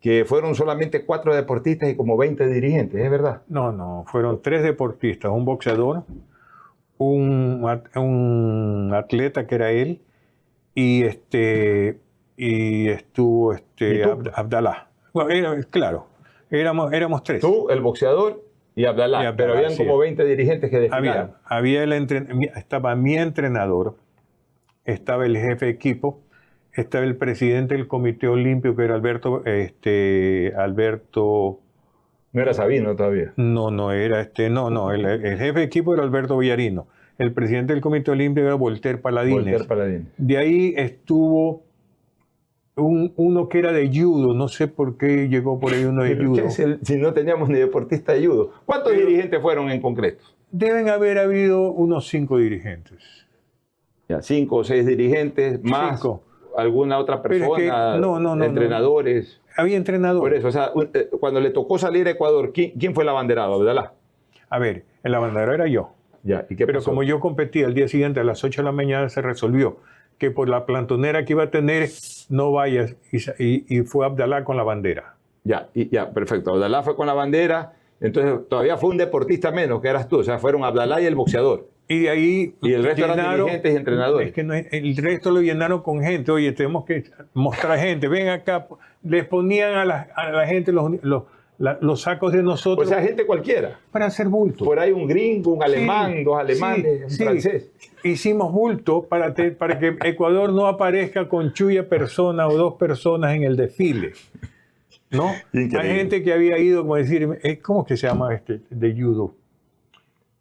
que fueron solamente 4 deportistas y como 20 dirigentes, ¿es verdad? No, fueron 3 deportistas, un boxeador, un atleta que era él, y estuvo ¿Y tú? Abdalá. Bueno, claro, éramos 3. Tú, el boxeador y Abdalá, Y Abdalá, pero habían sí. como 20 dirigentes que desfilaron. Había estaba mi entrenador, estaba el jefe de equipo, estaba el presidente del Comité Olímpico, que era Alberto, No era Sabino todavía. no era el jefe de equipo era Alberto Villarino. El presidente del Comité Olímpico era Voltaire Paladines. Voltaire Paladines. De ahí estuvo uno que era de judo, no sé por qué llegó por ahí uno de ¿Pero judo. qué es si no teníamos ni deportista de judo? ¿Cuántos dirigentes fueron en concreto? Deben haber habido unos 5 dirigentes. Ya, 5 o 6 dirigentes, más 5. alguna otra Pero es que- persona, no, entrenadores. Había entrenadores. Por eso, o sea, cuando le tocó salir a Ecuador, ¿quién fue el abanderado? Abdalá. A ver, el abanderado era yo. Ya, ¿y qué Pero pasó? como yo competía el día siguiente a las 8 de la mañana, se resolvió que por la plantonera que iba a tener, no vayas. Y fue Abdalá con la bandera. Ya, perfecto. Abdalá fue con la bandera, entonces todavía fue un deportista menos, que eras tú. O sea, fueron Abdalá y el boxeador. Y de ahí Y el resto eran dirigentes y entrenadores. Es que el resto lo llenaron con gente. Oye, tenemos que mostrar gente. Ven acá. Les ponían a la gente los sacos de O nosotros sea, gente cualquiera. para hacer bulto. Por ahí un gringo, un alemán, 2 alemanes, un sí. francés. Hicimos bulto para que Ecuador no aparezca con chuya persona o 2 personas en el desfile. ¿No? Increíble. Hay gente que había ido, como decir, ¿cómo es que se llama de judo?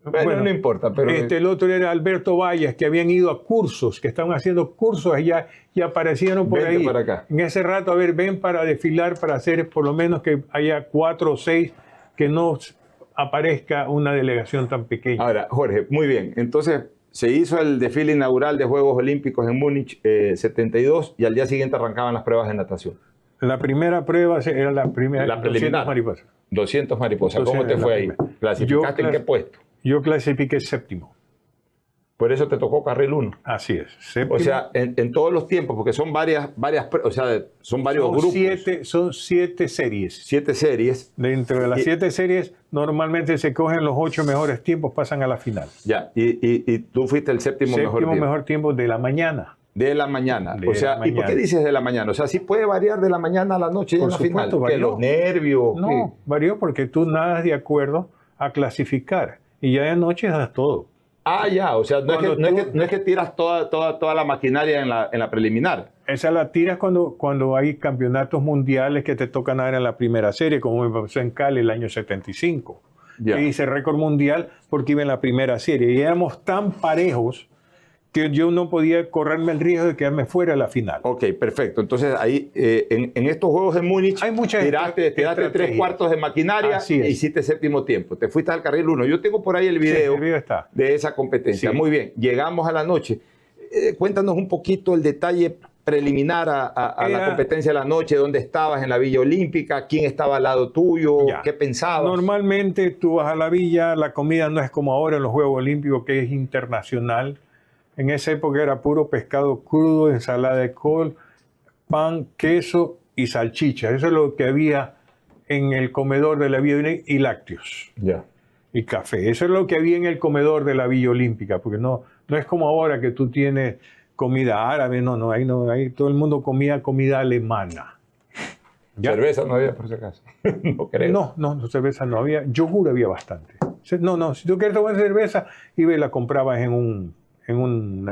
Bueno, no importa, pero el otro era Alberto Vallas, que habían ido a cursos, que estaban haciendo cursos allá y aparecieron por Vente ahí. para acá. En ese rato, a ver, ven para desfilar, para hacer por lo menos que haya 4 o 6, que no aparezca una delegación tan pequeña. Ahora, Jorge, muy bien. Entonces, se hizo el desfile inaugural de Juegos Olímpicos en Múnich 72 y al día siguiente arrancaban las pruebas de natación. La primera prueba era la primera, La 200 preliminar. mariposas. 200 mariposas. ¿Cómo 200 te fue la ahí? primera. ¿Clasificaste en qué puesto? Yo clasifiqué 7º. Por eso te tocó carril 1. Así es. O sea, en todos los tiempos, porque son varias, o sea, son varios grupos. Son 7 series. 7 series. Dentro de las 7 series, normalmente se cogen los 8 mejores tiempos, pasan a la final. Ya, y tú fuiste el séptimo mejor tiempo. De la mañana. De la mañana. De O sea, la ¿y por qué mañana. dices de la mañana? O sea, sí puede variar de la mañana a la noche y Por en la final. supuesto, ¿Qué, varió. los nervios? No, ¿qué? varió porque tú nadas de acuerdo a clasificar y ya de noche das todo. Ah, ya, o sea, no es que tiras toda la maquinaria en la preliminar. Esa la tiras cuando hay campeonatos mundiales que te tocan ahora en la primera serie, como me pasó en Cali el año 75. Ya. Que hice récord mundial porque iba en la primera serie. Y éramos tan parejos que yo no podía correrme el riesgo de quedarme fuera de la final. Ok, perfecto. Entonces ahí, en estos Juegos de Múnich, Hay mucha tiraste estrategia. 3/4 de maquinaria Así es. e hiciste séptimo tiempo. Te fuiste al carril 1. Yo tengo por ahí el video, el video está. de esa competencia. Sí. Muy bien, llegamos a la noche. Cuéntanos un poquito el detalle preliminar a la competencia de la noche, dónde estabas en la Villa Olímpica, quién estaba al lado tuyo, Ya. qué pensabas. Normalmente tú vas a la villa, la comida no es como ahora en los Juegos Olímpicos, que es internacional. En esa época era puro pescado crudo, ensalada de col, pan, queso y salchicha. Eso es lo que había en el comedor de la Villa Olímpica, y lácteos Ya. y café. Eso es lo que había en el comedor de la Villa Olímpica, porque no es como ahora que tú tienes comida árabe, ahí todo el mundo comía comida alemana. ¿Ya? Cerveza no había, por si acaso. No creo. No, cerveza no había. Yogur había bastante. Si tú quieres tomar cerveza, iba y la comprabas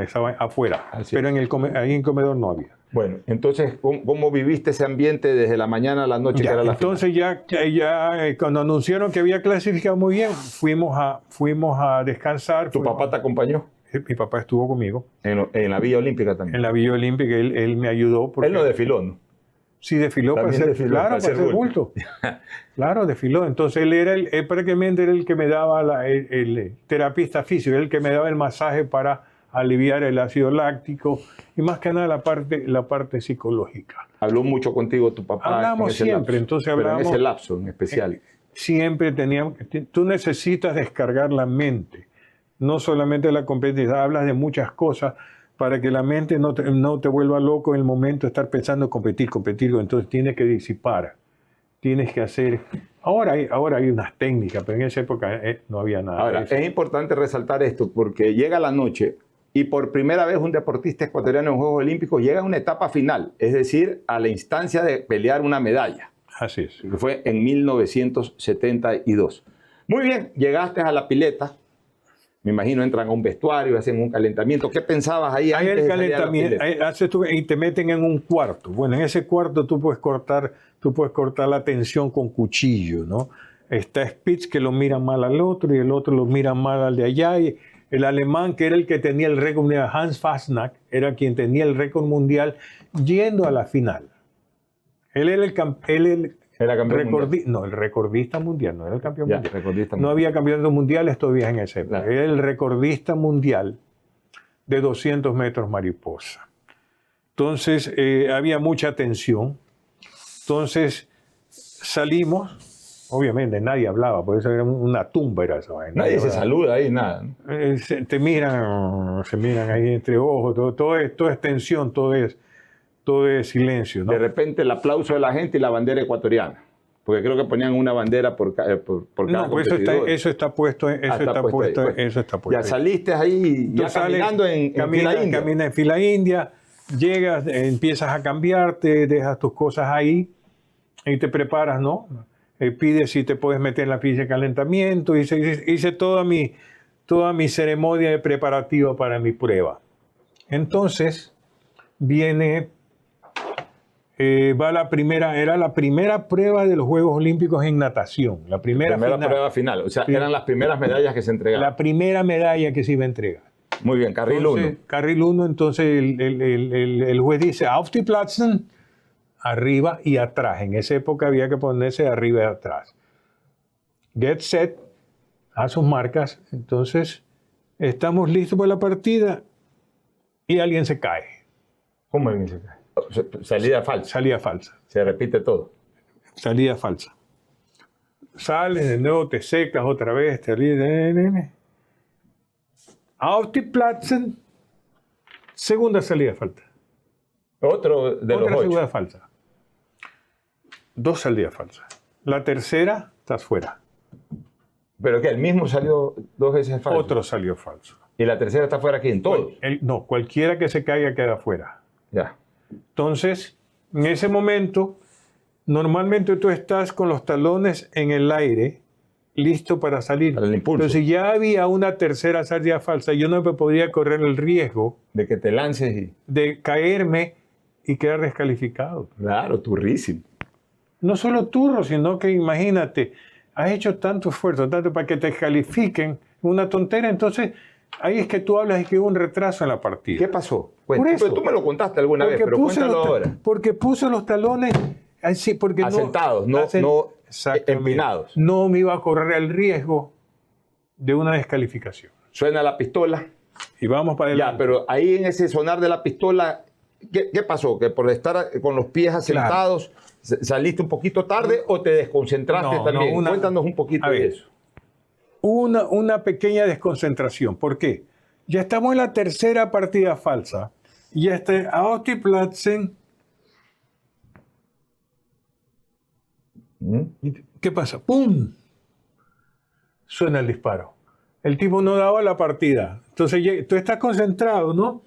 estaba afuera. Así pero es. ahí en el comedor no había. Bueno, entonces, ¿cómo viviste ese ambiente desde la mañana a la noche? Ya, que era la entonces cuando anunciaron que había clasificado muy bien, fuimos a descansar. ¿Tu papá te acompañó? Mi papá estuvo conmigo En la Villa Olímpica también. en la Villa Olímpica. Él me ayudó. Porque Él no desfiló, ¿no? Sí, desfiló para También hacer, desfiló claro, para para hacer hacer bulto. Claro, desfiló. Entonces él prácticamente era el que me daba el terapista físico, el que me daba el masaje para aliviar el ácido láctico y más que nada la parte psicológica. Habló mucho contigo tu papá. Hablamos en ese siempre, lapso. entonces Pero hablamos. en ese lapso en especial. Siempre tú necesitas descargar la mente, no solamente la competencia, hablas de muchas cosas para que la mente no te vuelva loco en el momento de estar pensando competir, entonces tienes que disipar, tienes que hacer. Ahora hay unas técnicas, pero en esa época no había nada. Ahora, de eso. es importante resaltar esto porque llega la noche y por primera vez un deportista ecuatoriano en Juegos Olímpicos llega a una etapa final, es decir, a la instancia de pelear una medalla, Así es. que fue en 1972. Muy bien, llegaste a la pileta. Me imagino entran a un vestuario, hacen un calentamiento. ¿Qué pensabas ahí Hay antes el de salir a la calentamiento, pileta? y te meten en un cuarto. Bueno, en ese cuarto tú puedes cortar la tensión con cuchillo, ¿no? Está Spitz, que lo mira mal al otro y el otro lo mira mal al de allá. Y el alemán, que era el que tenía el récord mundial, Hans Fasnacht, era quien tenía el récord mundial yendo a la final. Él era el Era campeón mundial. No, el recordista mundial, no era el campeón Ya, mundial. recordista No mundial. había campeonatos mundiales todavía en ese época. Claro. Era el recordista mundial de 200 metros mariposa. Entonces, había mucha tensión. Entonces, salimos, obviamente nadie hablaba, por eso era una tumba era esa vaina. Nadie se saluda ahí, nada, ¿no? Se miran ahí entre ojos, todo es tensión, todo es silencio, ¿no? De repente el aplauso de la gente y la bandera ecuatoriana. Porque creo que ponían una bandera por cada No, pues competidor. eso está puesto. Eso está puesto. Ya saliste ahí, Tú ya sales, caminando en fila india. Camina en fila india, llegas, empiezas a cambiarte, dejas tus cosas ahí y te preparas, ¿no? Pides si te puedes meter en la pista de calentamiento. Hice toda mi ceremonia de preparativa para mi prueba. Entonces viene... era la primera prueba de los Juegos Olímpicos en natación. La primera final. prueba final. O sea, Sí. eran las primeras medallas que se entregaban. La primera medalla que se iba a entregar. Muy bien, carril 1. Entonces, carril 1, entonces el juez dice, auf die Plätzen, arriba y atrás. En esa época había que ponerse arriba y atrás. Get set, a sus marcas. Entonces, estamos listos para la partida y alguien se cae. ¿Cómo alguien se cae? Salida falsa. Salida falsa. Se repite todo. Salida falsa. Sales de nuevo, te secas otra vez, te ríes. Auf die Plätzen, segunda salida falsa. Otro de los Otra 8. segunda falsa. 2 salidas falsas. La tercera, estás fuera. Pero que el mismo salió 2 veces falso. Otro salió falso. Y la tercera está fuera aquí en todos. No, cualquiera que se caiga queda fuera. Ya. Entonces, en ese momento, normalmente tú estás con los talones en el aire listo para salir. Para el impulso. Entonces ya había una tercera salida falsa. Yo no me podría correr el riesgo De que te lances y... de caerme y quedar descalificado. Claro, turrísimo. No solo turro, sino que imagínate, has hecho tanto esfuerzo, tanto para que te califiquen, una tontera, entonces ahí es que tú hablas de que hubo un retraso en la partida. ¿Qué pasó? Por Cuenta. eso. Tú me lo contaste alguna vez, pero puse cuéntalo los ahora. porque puse los talones así, porque Asentados, no Exactamente. empinados. No me iba a correr el riesgo de una descalificación. Suena la pistola. Y vamos para adelante. Ya, pero ahí en ese sonar de la pistola, ¿qué pasó? ¿Que por estar con los pies asentados saliste un poquito tarde o te desconcentraste No, también? no, Cuéntanos un poquito a de ver. eso. Hubo una pequeña desconcentración. ¿Por qué? Ya estamos en la tercera partida falsa. Y Autiplatzen. ¿Qué pasa? ¡Pum! Suena el disparo. El tipo no daba la partida. Entonces tú estás concentrado, ¿no?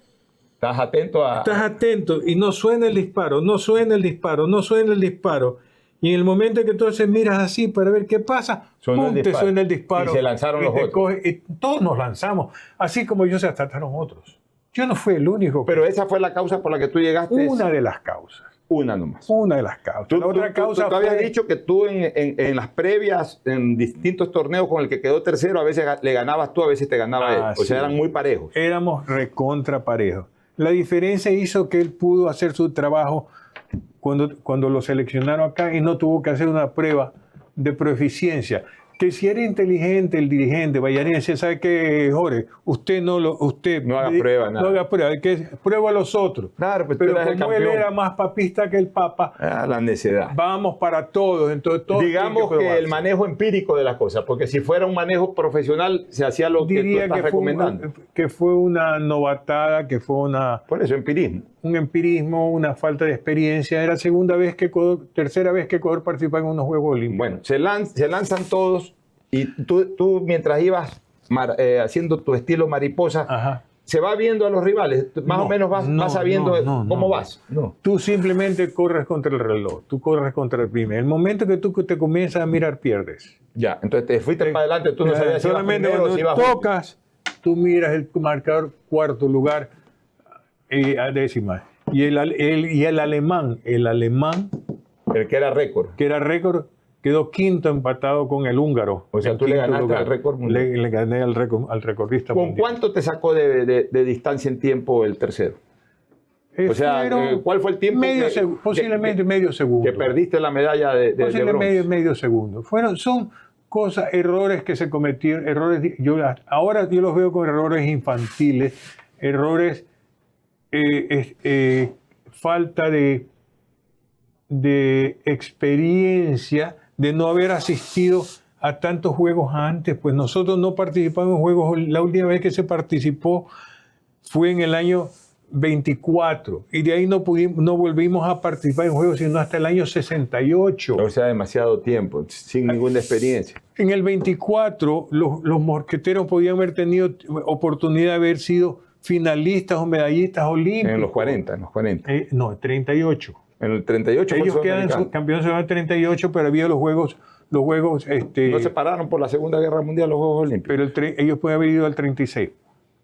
Estás atento a... Estás atento y no suena el disparo, no suena el disparo, no suena el disparo. Y en el momento que entonces miras así para ver qué pasa, Suena el ¡pum! Te disparo. suena el disparo. Y se lanzaron los te otros. y todos nos lanzamos. Así como ellos se trataron otros. Yo no fui el único. Pero esa fue la causa por la que tú llegaste. Una de las causas. Una nomás. Una de las causas. Tú, La otra causa tú habías fue... dicho que tú en las previas, en distintos torneos con el que quedó tercero, a veces le ganabas tú, a veces te ganaba él. O sí. sea, eran muy parejos. Éramos recontra parejos. La diferencia hizo que él pudo hacer su trabajo cuando lo seleccionaron acá y no tuvo que hacer una prueba de proeficiencia. Que si era inteligente el dirigente vallanense, ¿sabe qué, Jorge? Usted no haga prueba, nada. No haga prueba, hay que prueba a los otros. Claro, pues tú pero eras el como él campeón. era más papista que el Papa, La necedad. vamos para todos. Entonces, todos Digamos tienen que probarse. el manejo empírico de las cosas, porque si fuera un manejo profesional, se hacía lo que tú Diría estás que recomendando. que fue una novatada, que fue Por eso, empirismo. un empirismo, una falta de experiencia. Era tercera vez que Ecuador participaba en unos Juegos Olímpicos. Bueno, se lanzan todos y tú mientras ibas haciendo tu estilo mariposa, Ajá. se va viendo a los rivales, más No, o menos vas sabiendo cómo vas. No. Tú simplemente corres contra el reloj, tú corres contra el primer. El momento que tú te comienzas a mirar, pierdes. Ya, entonces te fuiste para adelante, tú no sabías si ibas Solamente primero o si cuando ibas tocas, tú miras el marcador cuarto lugar a décima. Y el alemán, el que era récord. que era récord, quedó quinto empatado con el húngaro. O sea, en tú le quinto ganaste lugar. al récord mundial. Le gané al recordista ¿Con mundial. cuánto te sacó de distancia en tiempo el tercero? O sea, Fueron ¿cuál fue el tiempo posiblemente medio segundo. que perdiste la medalla de bronce? medio segundo. Son cosas, errores que se cometieron, ahora yo los veo como errores infantiles, errores, falta de experiencia, de no haber asistido a tantos juegos antes. Pues nosotros no participamos en juegos, la última vez que se participó fue en el año 24 y de ahí no volvimos a participar en juegos sino hasta el año 68. O sea, demasiado tiempo, sin ninguna experiencia. En el 24 los mosqueteros podían haber tenido oportunidad de haber sido finalistas o medallistas olímpicos. En los 40. No, 38. En el 38 fue el Ellos quedan sudamericano. campeones en el 38, pero había los juegos No se pararon por la Segunda Guerra Mundial los Juegos Olímpicos. pero ellos pueden haber ido al 36,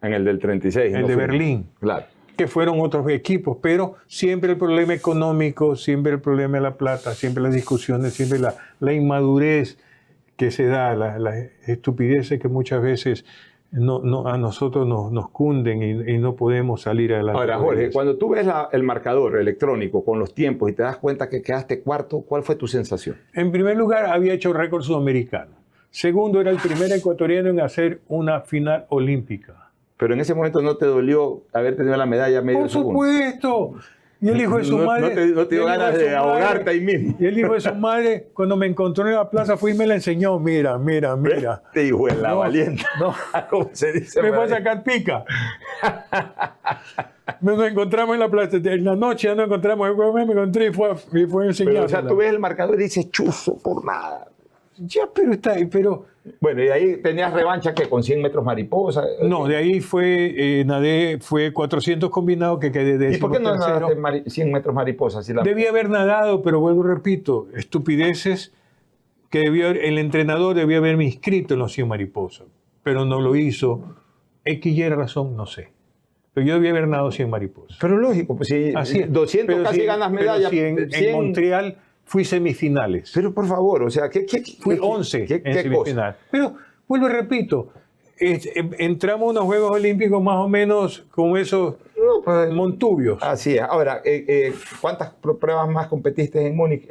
En el del 36. el no de fue. Berlín. Claro. Que fueron otros equipos, pero siempre el problema económico, siempre el problema de la plata, siempre las discusiones, siempre la inmadurez que se da, las estupideces que muchas veces a nosotros nos cunden y no podemos salir adelante. Ahora, Jorge, cuando tú ves el marcador electrónico con los tiempos y te das cuenta que quedaste cuarto, ¿cuál fue tu sensación? En primer lugar, había hecho récord sudamericano. Segundo, era el primer ecuatoriano en hacer una final olímpica. Pero en ese momento no te dolió haber tenido la medalla medio Por segundo. supuesto. Y el hijo de su madre... No te dio ganas de ahogarte ahí mismo. Y el hijo de su madre, cuando me encontró en la plaza, fue y me la enseñó. Mira. Te dijo en la No, valiente. no. ¿Cómo se dice? Me fue a María? sacar pica. Nos encontramos en la plaza. En la noche ya nos encontramos. Me encontré y fue a enseñar. Pero, o sea, tú ves el marcador y dices, chuzo, por nada. Ya, pero... Bueno, y ahí tenías revancha que con 100 metros mariposa. No, de ahí nadé, fue 400 combinados que quedé de ¿Y por qué no tercero. nadaste 100 metros mariposa? Si la... Debía haber nadado, pero vuelvo y repito, estupideces que el entrenador debió haberme inscrito en los 100 mariposas, pero no lo hizo. X y razón, no sé. Pero yo debía haber ganado 100 mariposas. Pero lógico, pues si Así es. 200 Pero casi si- ganas pero medallas. si en 100 Montreal fui semifinales. Pero por favor, o sea, Fui 11 qué en cosa? semifinal. Pero, vuelvo y repito, entramos a unos Juegos Olímpicos más o menos con esos No, pues, montubios. así es. Ahora, ¿cuántas pruebas más competiste en Múnich?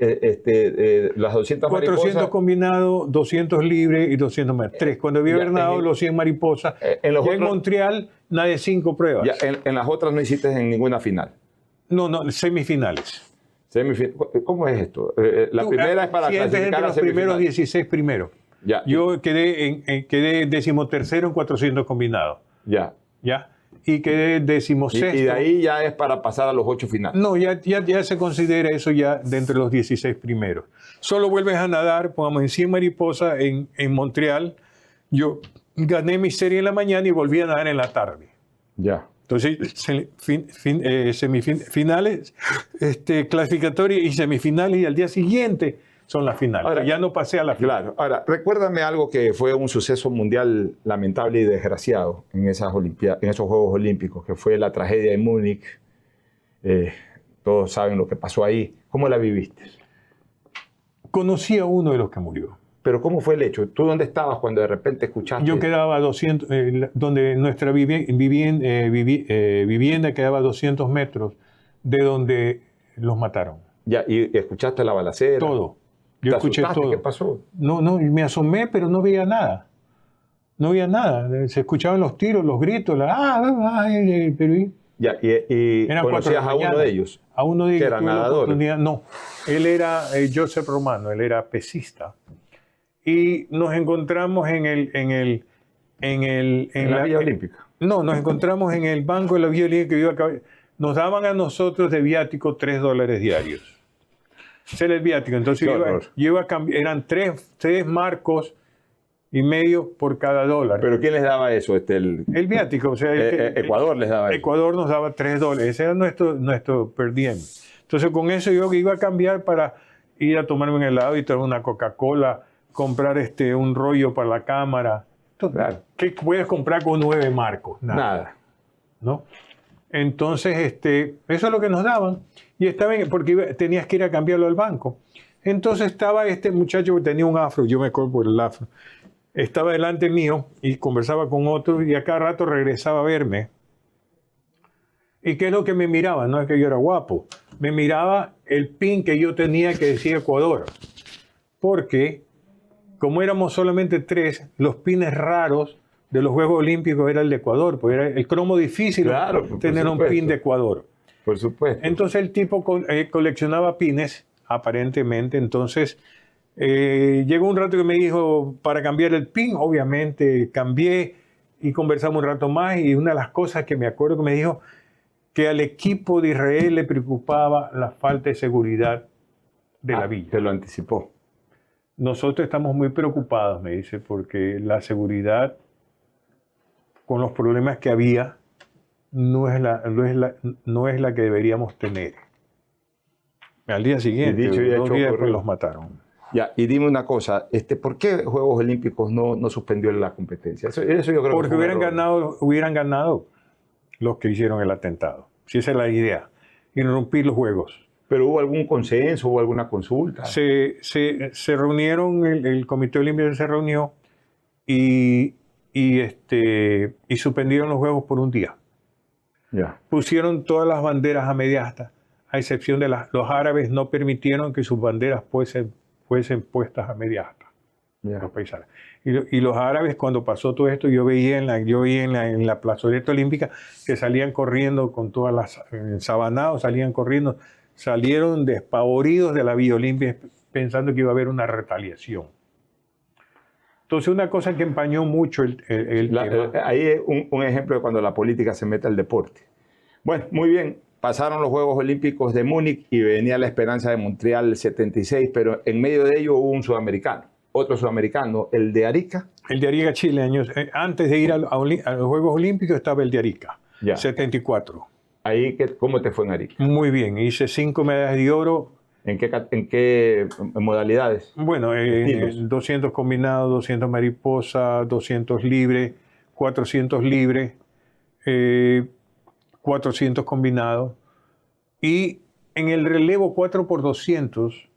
Las 200 400 mariposas. combinados, 200 libres y 200 más. 3. Cuando había ya, ganado en- los 100 mariposas, en los ya en otros- Montreal, nadie 5 pruebas. Ya, en las otras no hiciste en ninguna final. No, Semifinal. semifinales. ¿Cómo es esto? La primera es para si entras clasificar entre a los primeros semifinal. 16 primeros. Ya, Yo quedé 13º en 400 combinados. ya. ¿Ya? Y quedé Y 16º. de ahí ya es para pasar a los 8 finales. No, ya se considera eso ya dentro de los 16 primeros. Solo vuelves a nadar, pongamos en 100 mariposas en Montreal. Yo gané mi serie en la mañana y volví a nadar en la tarde. Ya. Entonces, semifinales, clasificatorias y semifinales, y al día siguiente son las finales. Ahora, ya no pasé a la final. Claro. Ahora, recuérdame algo que fue un suceso mundial lamentable y desgraciado en esos Juegos Olímpicos, que fue la tragedia de Múnich. Todos saben lo que pasó ahí. ¿Cómo la viviste? Conocí a uno de los que murió. Pero ¿cómo fue el hecho? ¿Tú dónde estabas cuando de repente escuchaste? Yo quedaba a 200, donde nuestra vivienda quedaba a 200 metros de donde los mataron. Ya, y escuchaste la balacera. Todo. ¿Te Yo escuché asustaste? todo. ¿Qué pasó? No, me asomé, pero no veía nada. No veía nada. Se escuchaban los tiros, los gritos. Pero Ya, y eran 4 de conocías la a uno mañana. de ellos. A uno de ¿Que ellos era tuve la nadador? oportunidad. No, él era Joseph Romano, él era pesista. Y nos encontramos en la Villa Olímpica. No, nos encontramos en el banco de la Villa Olímpica que iba a acabar. Nos daban a nosotros de viático $3 diarios. Ese era el viático. Entonces Qué yo horror. iba a cambiar, eran 3 marcos y medio por cada dólar. ¿Pero quién les daba eso? El viático, o sea, Ecuador les daba eso. Ecuador nos daba $3. Ese era nuestro per diem. Entonces con eso yo iba a cambiar para ir a tomarme un helado y tomar una Coca-Cola, comprar un rollo para la cámara. Entonces, Claro. ¿qué puedes comprar con 9 marcos? Nada. ¿No? Entonces, eso es lo que nos daban. Y estaba porque tenías que ir a cambiarlo al banco. Entonces estaba este muchacho que tenía un afro, yo me acuerdo por el afro, estaba delante mío y conversaba con otro y a cada rato regresaba a verme. ¿Y qué es lo que me miraba? No es que yo era guapo. Me miraba el pin que yo tenía que decía Ecuador. Porque, como éramos solamente 3, los pines raros de los Juegos Olímpicos era el de Ecuador, porque era el cromo difícil Claro, por tener un supuesto. pin de Ecuador. Por supuesto. Entonces el tipo coleccionaba pines, aparentemente. Entonces llegó un rato que me dijo, para cambiar el pin, obviamente cambié y conversamos un rato más. Y una de las cosas que me acuerdo que me dijo, que al equipo de Israel le preocupaba la falta de seguridad de la villa. Te lo anticipó. Nosotros estamos muy preocupados, me dice, porque la seguridad, con los problemas que había, no es la que deberíamos tener. Al día siguiente, Y dicho y 2 hecho días después ocurrió. los mataron. Ya, y dime una cosa, ¿por qué Juegos Olímpicos no suspendió la competencia? Eso yo creo Porque que fue un hubieran ganado los que hicieron el atentado. Si esa es la idea, irrumpir los juegos. ¿Pero hubo algún consenso, hubo alguna consulta? Se reunieron, el Comité Olímpico se reunió y suspendieron los juegos por un día. Ya. Pusieron todas las banderas a media asta, a excepción de los árabes no permitieron que sus banderas fuesen puestas a media asta. Ya. Los paisanos. Y los árabes, cuando pasó todo esto, yo veía en la plazoleta olímpica que salían corriendo con todas las ensabanados, salieron despavoridos de la Villa Olímpica pensando que iba a haber una retaliación. Entonces, una cosa que empañó mucho el tema. Ahí es un ejemplo de cuando la política se mete al deporte. Bueno, muy bien. Pasaron los Juegos Olímpicos de Múnich y venía la esperanza de Montreal 76, pero en medio de ello hubo un sudamericano, otro sudamericano, el de Arica. El de Arica, Chile, antes de ir a los Juegos Olímpicos estaba el de Arica, Ya. 74. Ahí, ¿cómo te fue en Arica? Muy bien, hice 5 medallas de oro, ¿En qué modalidades? Bueno, Estilos. 200 combinados, 200 mariposa, 200 libre, 400 libre, 400 combinados. Y en el relevo 4x200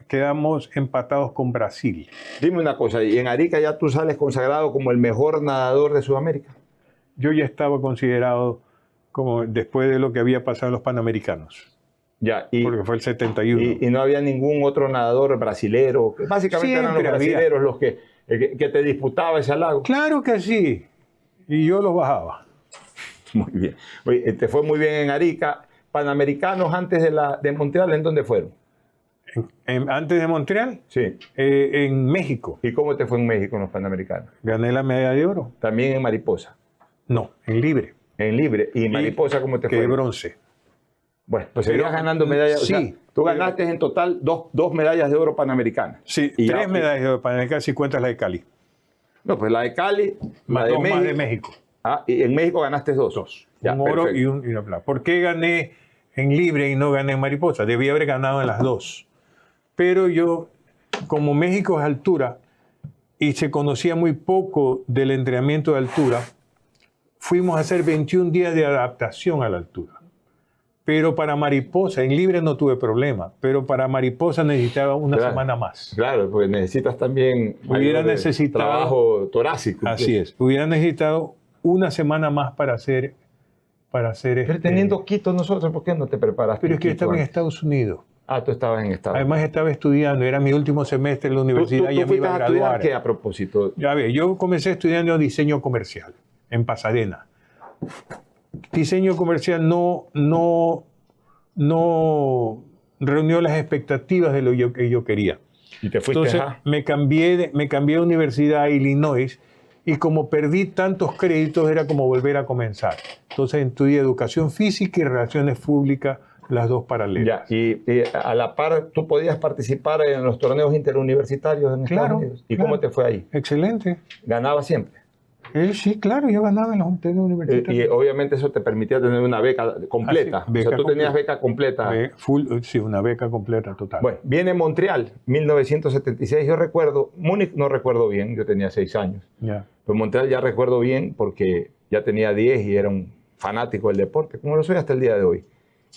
quedamos empatados con Brasil. Dime una cosa, ¿y en Arica ya tú sales consagrado como el mejor nadador de Sudamérica? Yo ya estaba considerado como después de lo que había pasado en los Panamericanos, Ya, porque fue el 71. y no había ningún otro nadador brasilero. Básicamente eran los Siempre había. brasileros los que te disputaba ese halago. Claro que sí, y yo los bajaba. Muy bien. Oye, te fue muy bien en Arica. Panamericanos antes de Montreal, ¿en dónde fueron? Antes de Montreal, Sí. en México, ¿Y cómo te fue en México en los Panamericanos? gané la medalla de oro. También en mariposa, No, en libre, en libre. ¿Y mariposa cómo te que fue? bronce. Bueno, pues Pero- seguías ganando medallas. O sea, sí. tú ganaste en total dos medallas de oro panamericanas. Sí, Y 3 ya- medallas de oro panamericanas, si cuentas la de Cali. No, pues la de Cali, Más la de 2 México. más de México. Ah, y en México ganaste dos. Ya, Un oro perfecto. y una plata. ¿Por qué gané en libre y no gané en mariposa? Debía haber ganado en las dos. Pero yo, como México es altura y se conocía muy poco del entrenamiento de altura, fuimos a hacer 21 días de adaptación a la altura. Pero para mariposa, en libre no tuve problema, pero para mariposa necesitaba una Claro. semana más. Claro, porque necesitas también Hubiera algo de necesitado- trabajo torácico. Así es. Hubiera necesitado una semana más para hacer Pero teniendo Quito nosotros, ¿por qué no te preparaste? Pero es que yo Quito estaba en antes? Estados Unidos. Ah, tú estabas en Estados Unidos. Además estaba estudiando, era mi último semestre en la universidad y ¿Tú ya me fuiste iba a a estudiar graduar. qué a propósito? Ya ve, yo comencé estudiando diseño comercial en Pasadena. Diseño comercial no reunió las expectativas de lo que yo quería. Y te fuiste Entonces a... me cambié de universidad a Illinois y como perdí tantos créditos era como volver a comenzar. Entonces estudié educación física y relaciones públicas, las dos paralelas. Ya, y a la par, ¿tú podías participar en los torneos interuniversitarios en Claro, Estados Unidos? ¿Y claro. cómo te fue ahí? Excelente. ¿Ganabas siempre? Sí, claro, yo ganaba en los torneos Y universitarios. obviamente eso te permitía tener una beca completa. Ah, sí, beca o sea, tú tenías completa. beca completa. Sí, una beca completa total. Bueno, viene Montreal, 1976. Yo recuerdo, Múnich no recuerdo bien, yo tenía 6 años. Ya. Pero Montreal ya recuerdo bien porque ya tenía 10 y era un fanático del deporte, como lo soy hasta el día de hoy.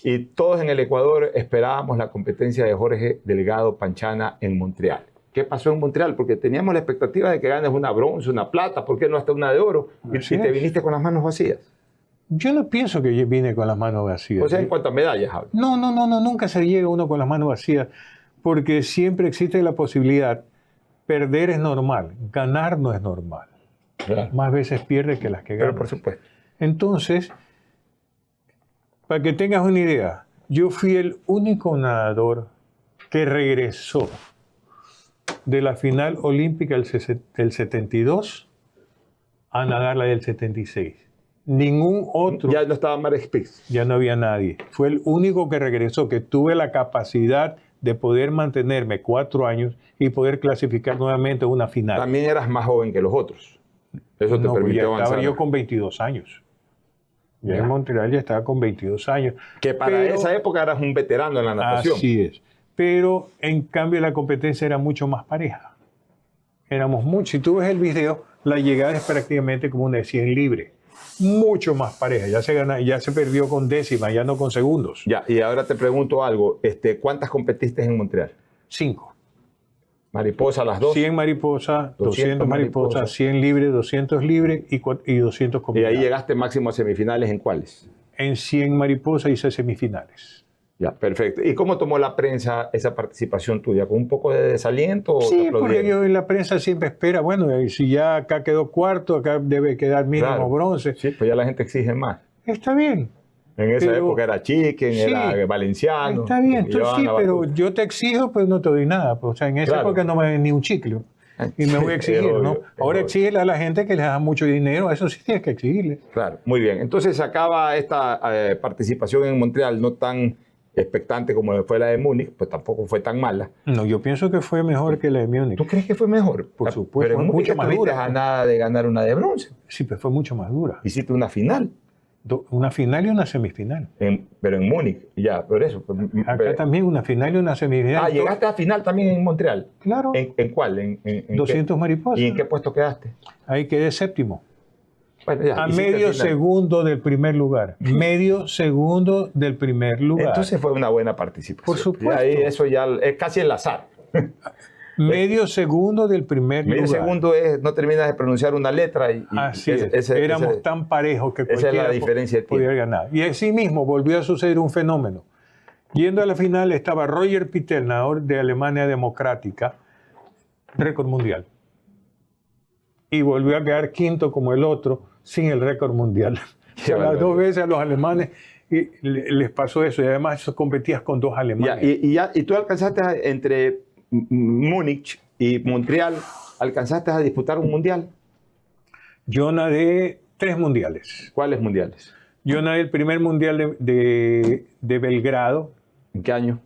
Y todos en el Ecuador esperábamos la competencia de Jorge Delgado Panchana en Montreal. ¿Qué pasó en Montreal? Porque teníamos la expectativa de que ganes una bronce, una plata, ¿por qué no hasta una de oro? Y Así te es. viniste con las manos vacías. Yo no pienso que yo vine con las manos vacías. O sea, en cuanto a medallas hablo. No, nunca se llega uno con las manos vacías, porque siempre existe la posibilidad. Perder es normal, ganar no es normal. Claro. Más veces pierde que las que Pero ganas. por supuesto. Entonces, para que tengas una idea, yo fui el único nadador que regresó de la final olímpica del 72 a nadar la del 76. Ningún otro, Ya no estaba Marek Spitz. ya no había nadie. Fue el único que regresó, que tuve la capacidad de poder mantenerme 4 años y poder clasificar nuevamente a una final. También eras más joven que los otros. Eso te No, pues ya permitió estaba avanzar. yo con 22 años. Ya Ya. en Montreal ya estaba con 22 años. Que para Pero- esa época eras un veterano en la natación. Así es. Pero en cambio la competencia era mucho más pareja. Éramos muchos. Si tú ves el video, la llegada es prácticamente como una de 100 libre. Mucho más pareja. Ya se perdió con décimas, ya no con segundos. Ya, y ahora te pregunto algo. ¿Cuántas competiste en Montreal? 5. Mariposa, las dos. 100 mariposa, 200 mariposa, mariposa. 100 libre, 200 libre y 200 Y combinados. ahí llegaste máximo a semifinales, ¿en cuáles? En 100 mariposa hice semifinales. Ya, perfecto. ¿Y cómo tomó la prensa esa participación tuya? ¿Con un poco de desaliento o te Sí, porque aplaudieron? yo en la prensa siempre espera, bueno, y si ya acá quedó cuarto, acá debe quedar mínimo Claro. bronce. Sí, pues ya la gente exige más. Está bien. En esa Pero- época era Chiquen, Sí, era Valenciano. Está bien, y entonces llevaban sí, la pero batuta. yo te exijo, pues no te doy nada. Pues, o sea, en esa Claro. época no me dan ni un chicle. Y me voy a exigir, Es ¿no? obvio, es Ahora obvio. exígele a la gente que les da mucho dinero, eso sí tienes que exigirle. Claro, muy bien. Entonces se acaba esta participación en Montreal, no tan expectante como fue la de Múnich, pues tampoco fue tan mala. No, yo pienso que fue mejor que la de Múnich. ¿Tú crees que fue mejor? Por supuesto, Pero en fue Múnich mucho más estuviste dura. a nada de ganar una de bronce. Sí, pero fue mucho más dura. Hiciste una final. Una final y una semifinal. Pero en Múnich, ya, por eso. Acá también una final y una semifinal. ¿Llegaste a final también en Montreal? Claro. ¿En cuál? ¿En 200 mariposas. ¿Y en qué puesto quedaste? Ahí quedé séptimo. Bueno, ya, A medio segundo del primer lugar. Medio segundo del primer lugar. Entonces fue una buena participación. Por supuesto. Y ahí eso ya es casi el azar. Medio segundo del primer lugar. Medio segundo es, no terminas de pronunciar una letra. Así es. Éramos tan parejos que esa es la diferencia de podía ganar. Y así mismo volvió a suceder un fenómeno. Yendo a la final estaba Roger Pittel, nadador de Alemania Democrática, récord mundial. Y volvió a quedar quinto como el otro, sin el récord mundial. Las dos veces a los alemanes les pasó eso. Y además competías con dos alemanes. Y tú alcanzaste entre Múnich y Montreal, ¿alcanzaste a disputar un mundial? Yo nadé 3 mundiales. ¿Cuáles mundiales? Yo nadé el primer mundial de Belgrado. ¿En qué año?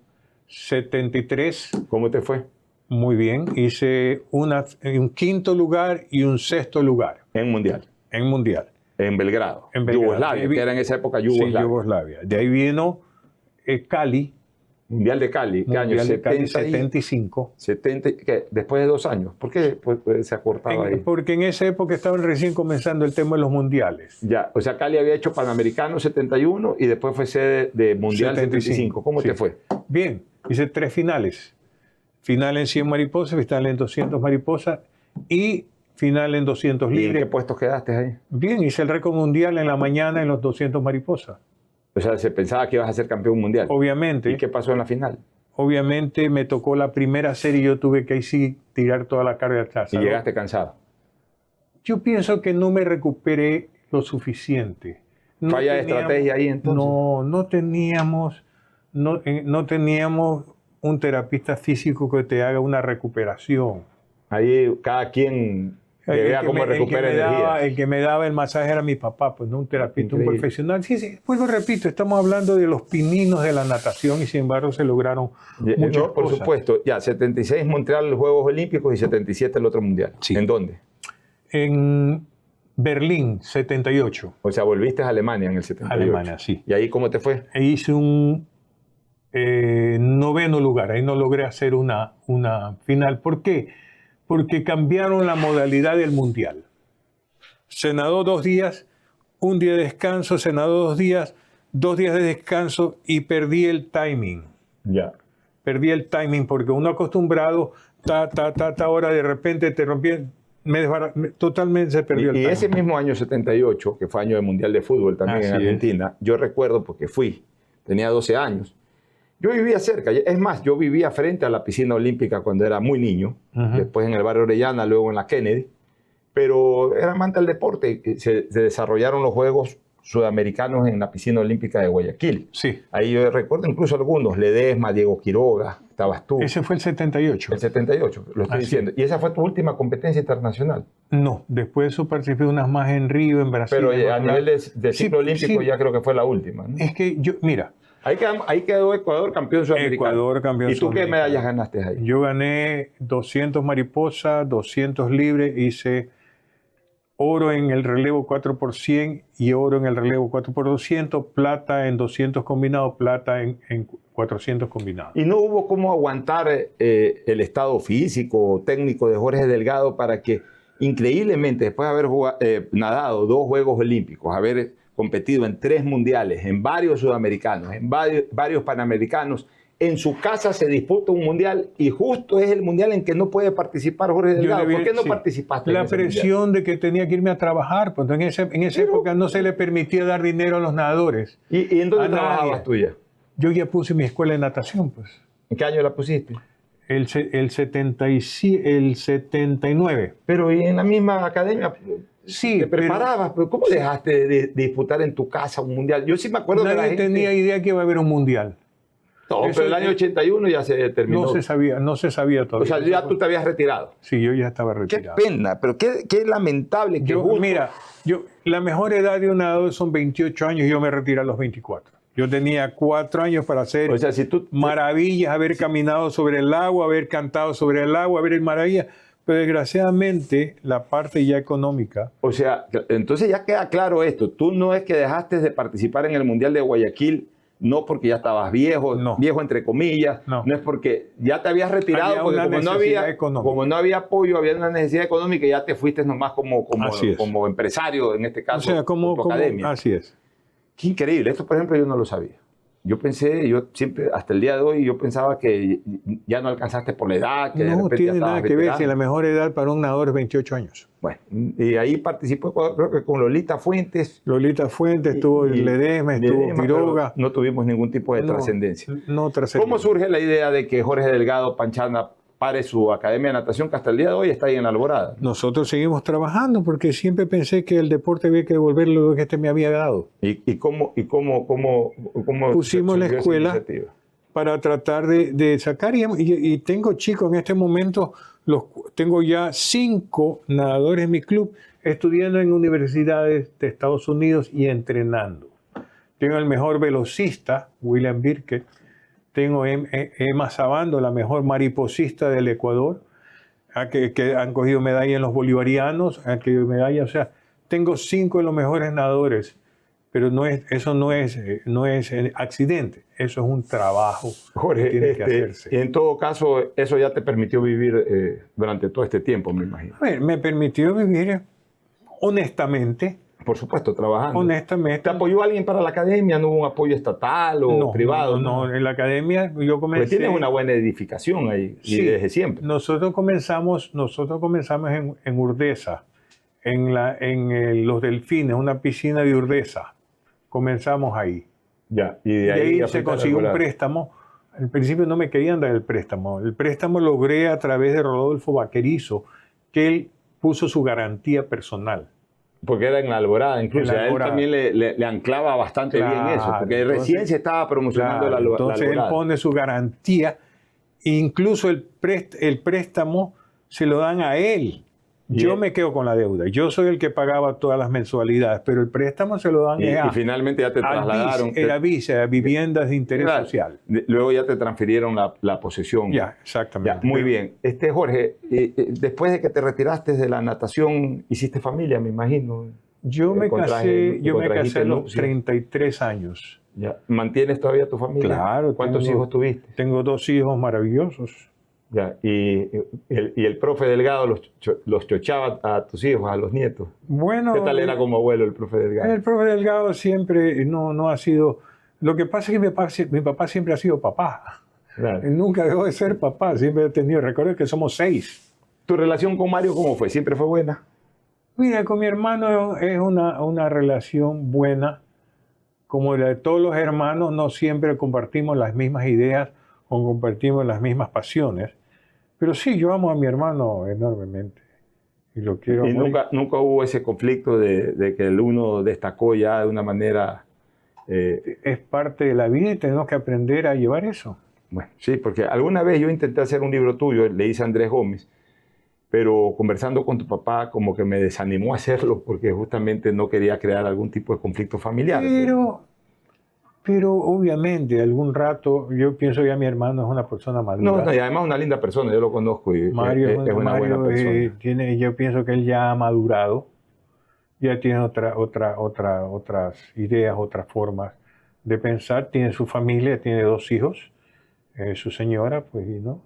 73. ¿Cómo te fue? Muy bien. Hice un quinto lugar y un sexto lugar. En mundial. En mundial. En Belgrado. En Belgrado. Yugoslavia, que era en esa época Yugoslavia. Sí, Yugoslavia. De ahí vino Cali. Mundial de Cali. ¿Qué año? Mundial de Cali, 75. 70, ¿qué? Después de 2 años. ¿Por qué se acortaba ahí? Porque en esa época estaban recién comenzando el tema de los mundiales. Ya, o sea, Cali había hecho Panamericano 71 y después fue sede de Mundial 75. ¿Cómo te fue? Bien, hice 3 finales. Final en 100 mariposas, final en 200 mariposas y final en 200 libres. ¿Y en qué puestos quedaste ahí? Bien, hice el récord mundial en la mañana en los 200 mariposas. O sea, se pensaba que ibas a ser campeón mundial. Obviamente. ¿Y qué pasó en la final? Obviamente me tocó la primera serie y yo tuve que ahí sí tirar toda la carga atrás. ¿Y llegaste cansado? Yo pienso que no me recuperé lo suficiente. ¿Falla de estrategia ahí entonces? No teníamos un terapista físico que te haga una recuperación. Ahí cada quien que vea cómo recupera energía. El que me daba el masaje era mi papá, pues no un terapista, un profesional. Sí, pues lo repito, estamos hablando de los pininos de la natación y sin embargo se lograron muchas por cosas. supuesto, ya, 76 Montreal, los Juegos Olímpicos y 77 el otro mundial. Sí. ¿En dónde? En Berlín, 78. O sea, volviste a Alemania en el 78. Alemania, sí. ¿Y ahí cómo te fue? E hice un 9º lugar, ahí no logré hacer una final. ¿Por qué? Porque cambiaron la modalidad del mundial. Se nadó 2 días, un día de descanso, se nadó 2 días, 2 días de descanso y perdí el timing. Ya. Perdí el timing porque uno acostumbrado, ahora de repente te rompí, totalmente se perdió el timing. Y ese mismo año 78, que fue año de Mundial de Fútbol también en Argentina, yo recuerdo porque tenía 12 años. Yo vivía cerca, es más, yo vivía frente a la piscina olímpica cuando era muy niño, después en el barrio Orellana, luego en la Kennedy, pero era amante del deporte. Se desarrollaron los Juegos Sudamericanos en la piscina olímpica de Guayaquil. Sí. Ahí yo recuerdo incluso algunos, Ledesma, Diego Quiroga, estabas tú. Ese fue el 78. El 78, lo estoy diciendo. ¿Y esa fue tu última competencia internacional? No, después de eso participé unas más en Río, en Brasil. Pero a nivel de ciclo olímpico ya creo que fue la última, ¿no? Es que mira... Ahí quedó Ecuador campeón sudamericano. Ecuador campeón ¿Y tú qué medallas ganaste ahí? Yo gané 200 mariposas, 200 libres, hice oro en el relevo 4x100 y oro en el relevo 4x200, plata en 200 combinados, plata en 400 combinados. ¿Y no hubo cómo aguantar el estado físico o técnico de Jorge Delgado para que, increíblemente, después de haber nadado 2 Juegos Olímpicos, haber competido en 3 mundiales, en varios sudamericanos, en varios panamericanos, en su casa se disputa un mundial y justo es el mundial en que no puede participar Jorge Delgado? ¿Por qué no participaste? La presión de que tenía que irme a trabajar, pues en esa época no se le permitía dar dinero a los nadadores. ¿Y en dónde trabajabas tú ya? Yo ya puse mi escuela de natación, pues. ¿En qué año la pusiste? El 79. Pero ¿y en la misma academia? Sí, ¿te preparabas? Pero ¿cómo dejaste de disputar en tu casa un mundial? Yo sí me acuerdo que nadie tenía idea que iba a haber un mundial. No, pero el año 81 ya se terminó. No se sabía todavía. O sea, ya tú te habías retirado. Sí, yo ya estaba retirado. Qué pena, pero qué lamentable que Mira, la mejor edad de un nadador son 28 años y yo me retiré a los 24. Yo tenía 4 años para hacer maravillas, haber caminado sobre el agua, haber cantado sobre el agua, haber maravillas. Pero desgraciadamente la parte ya económica, O sea, entonces ya queda claro esto. Tú no es que dejaste de participar en el Mundial de Guayaquil, no porque ya estabas viejo, No. viejo entre comillas, No. es porque ya te habías retirado, Había porque una como no, necesidad había, económica. como no había apoyo, había una necesidad económica y ya te fuiste nomás Así es. como empresario, en este o caso, sea, con tu academia. así es. Qué increíble. Esto, por ejemplo, yo no lo sabía. Yo siempre, hasta el día de hoy, yo pensaba que ya no alcanzaste por la edad, que de No repente ya tiene estabas nada que ver veterano. si la mejor edad para un nadador es 28 años. Bueno, y ahí participó, creo que con Lolita Fuentes. Lolita Fuentes, estuvo Ledesma, estuvo Ledesma, Quiroga. pero no tuvimos ningún tipo de No, trascendencia. No trascendencia. ¿Cómo surge la idea de que Jorge Delgado Panchana pare su academia de natación, que hasta el día de hoy está ahí en la Alborada? Nosotros seguimos trabajando porque siempre pensé que el deporte había que devolverle lo que este me había dado. ¿Y cómo Pusimos la surgió esa escuela iniciativa? para tratar de sacar. Y tengo chicos en este momento, tengo ya 5 nadadores en mi club estudiando en universidades de Estados Unidos y entrenando. Tengo el mejor velocista, William Birkett. Tengo Emma Sabando, la mejor mariposista del Ecuador, que han cogido medalla en los bolivarianos, han cogido medalla. O sea, tengo 5 de los mejores nadadores. Pero eso no es accidente, eso es un trabajo Jorge, que tiene que hacerse. y en todo caso, eso ya te permitió vivir durante todo este tiempo, me imagino. A ver, me permitió vivir honestamente. Por supuesto, trabajando. Honestamente. ¿Te apoyó alguien para la academia? ¿No hubo un apoyo estatal o privado? No, en la academia yo comencé. Pues tienes una buena edificación ahí, y Sí, desde siempre. Nosotros comenzamos en Urdesa, en Los Delfines, una piscina de Urdesa. Comenzamos ahí. Ya, y De ahí se aplicar consiguió un algo. préstamo. Al principio no me querían dar el préstamo. El préstamo logré a través de Rodolfo Vaquerizo, que él puso su garantía personal. Porque era en la Alborada, incluso. En la A él Alborada. también le anclaba bastante bien eso, porque Claro, recién entonces- se estaba promocionando Claro, la entonces él Alborada. pone su garantía, incluso el préstamo se lo dan a él. Yo me quedo con la deuda. Yo soy el que pagaba todas las mensualidades, pero el préstamo se lo dan Y a finalmente ya te al trasladaron. BIS, era BIS, era Viviendas de Interés Claro, Social. Luego ya te transfirieron la posesión. Ya, exactamente. Ya, muy bien. Jorge, después de que te retiraste de la natación, hiciste familia, me imagino. Yo me casé contrajiste a los nupcias. 33 años. Ya. ¿Mantienes todavía tu familia? Claro. ¿Cuántos hijos tuviste? Tengo 2 hijos maravillosos. Ya. Y el profe Delgado los chochaba a tus hijos, a los nietos. Bueno, ¿Qué tal era como abuelo el profe Delgado? el profe Delgado siempre no ha sido... Lo que pasa es que mi papá siempre ha sido papá. Claro. Él nunca dejó de ser papá, siempre ha tenido... Recuerda que somos 6. ¿Tu relación con Mario cómo fue? ¿Siempre fue buena? Mira, con mi hermano es una relación buena. Como la de todos los hermanos, no siempre compartimos las mismas ideas o compartimos las mismas pasiones. Pero sí, yo amo a mi hermano enormemente. Y lo quiero Y morir. nunca hubo ese conflicto de que el uno destacó ya de una manera... Es parte de la vida y tenemos que aprender a llevar eso. Bueno, sí, porque alguna vez yo intenté hacer un libro tuyo, le hice a Andrés Gómez, pero conversando con tu papá como que me desanimó a hacerlo porque justamente no quería crear algún tipo de conflicto familiar. Pero obviamente, algún rato, yo pienso que mi hermano es una persona madura. No, y además una linda persona, yo lo conozco y Mario es una buena persona. yo pienso que él ya ha madurado, ya tiene otras ideas, otras formas de pensar, tiene su familia, tiene 2 hijos, su señora, pues, y no.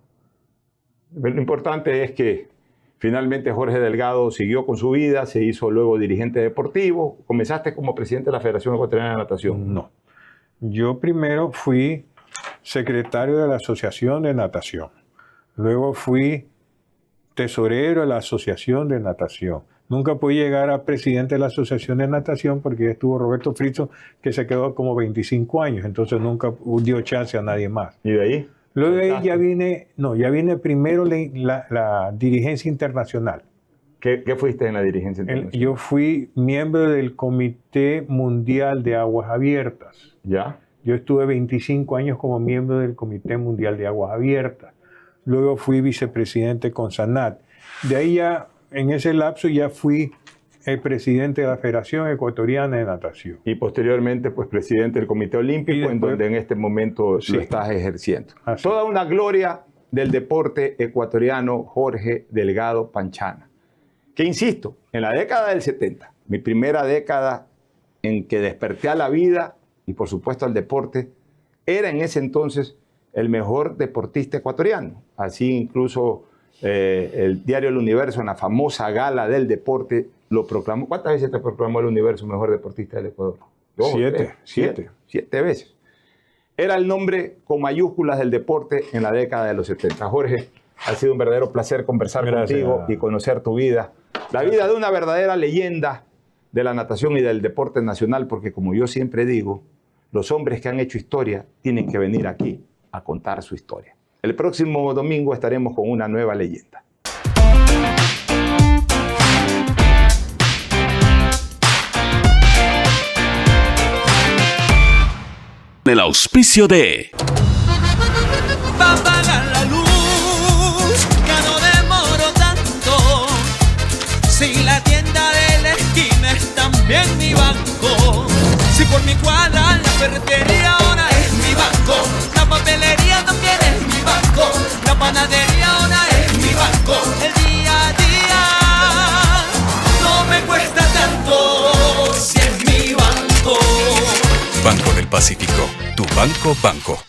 Lo importante es que finalmente Jorge Delgado siguió con su vida, se hizo luego dirigente deportivo, comenzaste como presidente de la Federación Ecuatoriana de Natación. No. Yo primero fui secretario de la Asociación de Natación. Luego fui tesorero de la Asociación de Natación. Nunca pude llegar a presidente de la Asociación de Natación porque estuvo Roberto Fritzo, que se quedó como 25 años. Entonces nunca dio chance a nadie más. ¿Y de ahí? Luego de ahí ya vine primero la dirigencia internacional. ¿Qué fuiste en la dirigencia internacional? Yo fui miembro del Comité Mundial de Aguas Abiertas. ¿Ya? Yo estuve 25 años como miembro del Comité Mundial de Aguas Abiertas. Luego fui vicepresidente con SANAT. De ahí ya, en ese lapso, ya fui el presidente de la Federación Ecuatoriana de Natación. Y posteriormente, pues, presidente del Comité Olímpico, Y después, en donde en este momento sí, lo estás ejerciendo. Así. Toda una gloria del deporte ecuatoriano Jorge Delgado Panchana. Que insisto, en la década del 70, mi primera década en que desperté a la vida y por supuesto al deporte, era en ese entonces el mejor deportista ecuatoriano. Así incluso el diario El Universo, en la famosa gala del deporte, lo proclamó. ¿Cuántas veces te proclamó El Universo mejor deportista del Ecuador? Siete veces. Era el nombre con mayúsculas del deporte en la década de los 70. Jorge, ha sido un verdadero placer conversar contigo y conocer tu vida. La vida de una verdadera leyenda de la natación y del deporte nacional, porque como yo siempre digo, los hombres que han hecho historia tienen que venir aquí a contar su historia. El próximo domingo estaremos con una nueva leyenda. El auspicio de Va a apagar la luz, ya no demoro tanto. Si la tienda de la esquina es también mi banco. Si por mi cuadra la ferretería ahora es mi banco. La papelería también es mi banco. La panadería ahora es mi banco. El día a día no me cuesta tanto si es mi banco. Banco del Pacífico, tu banco.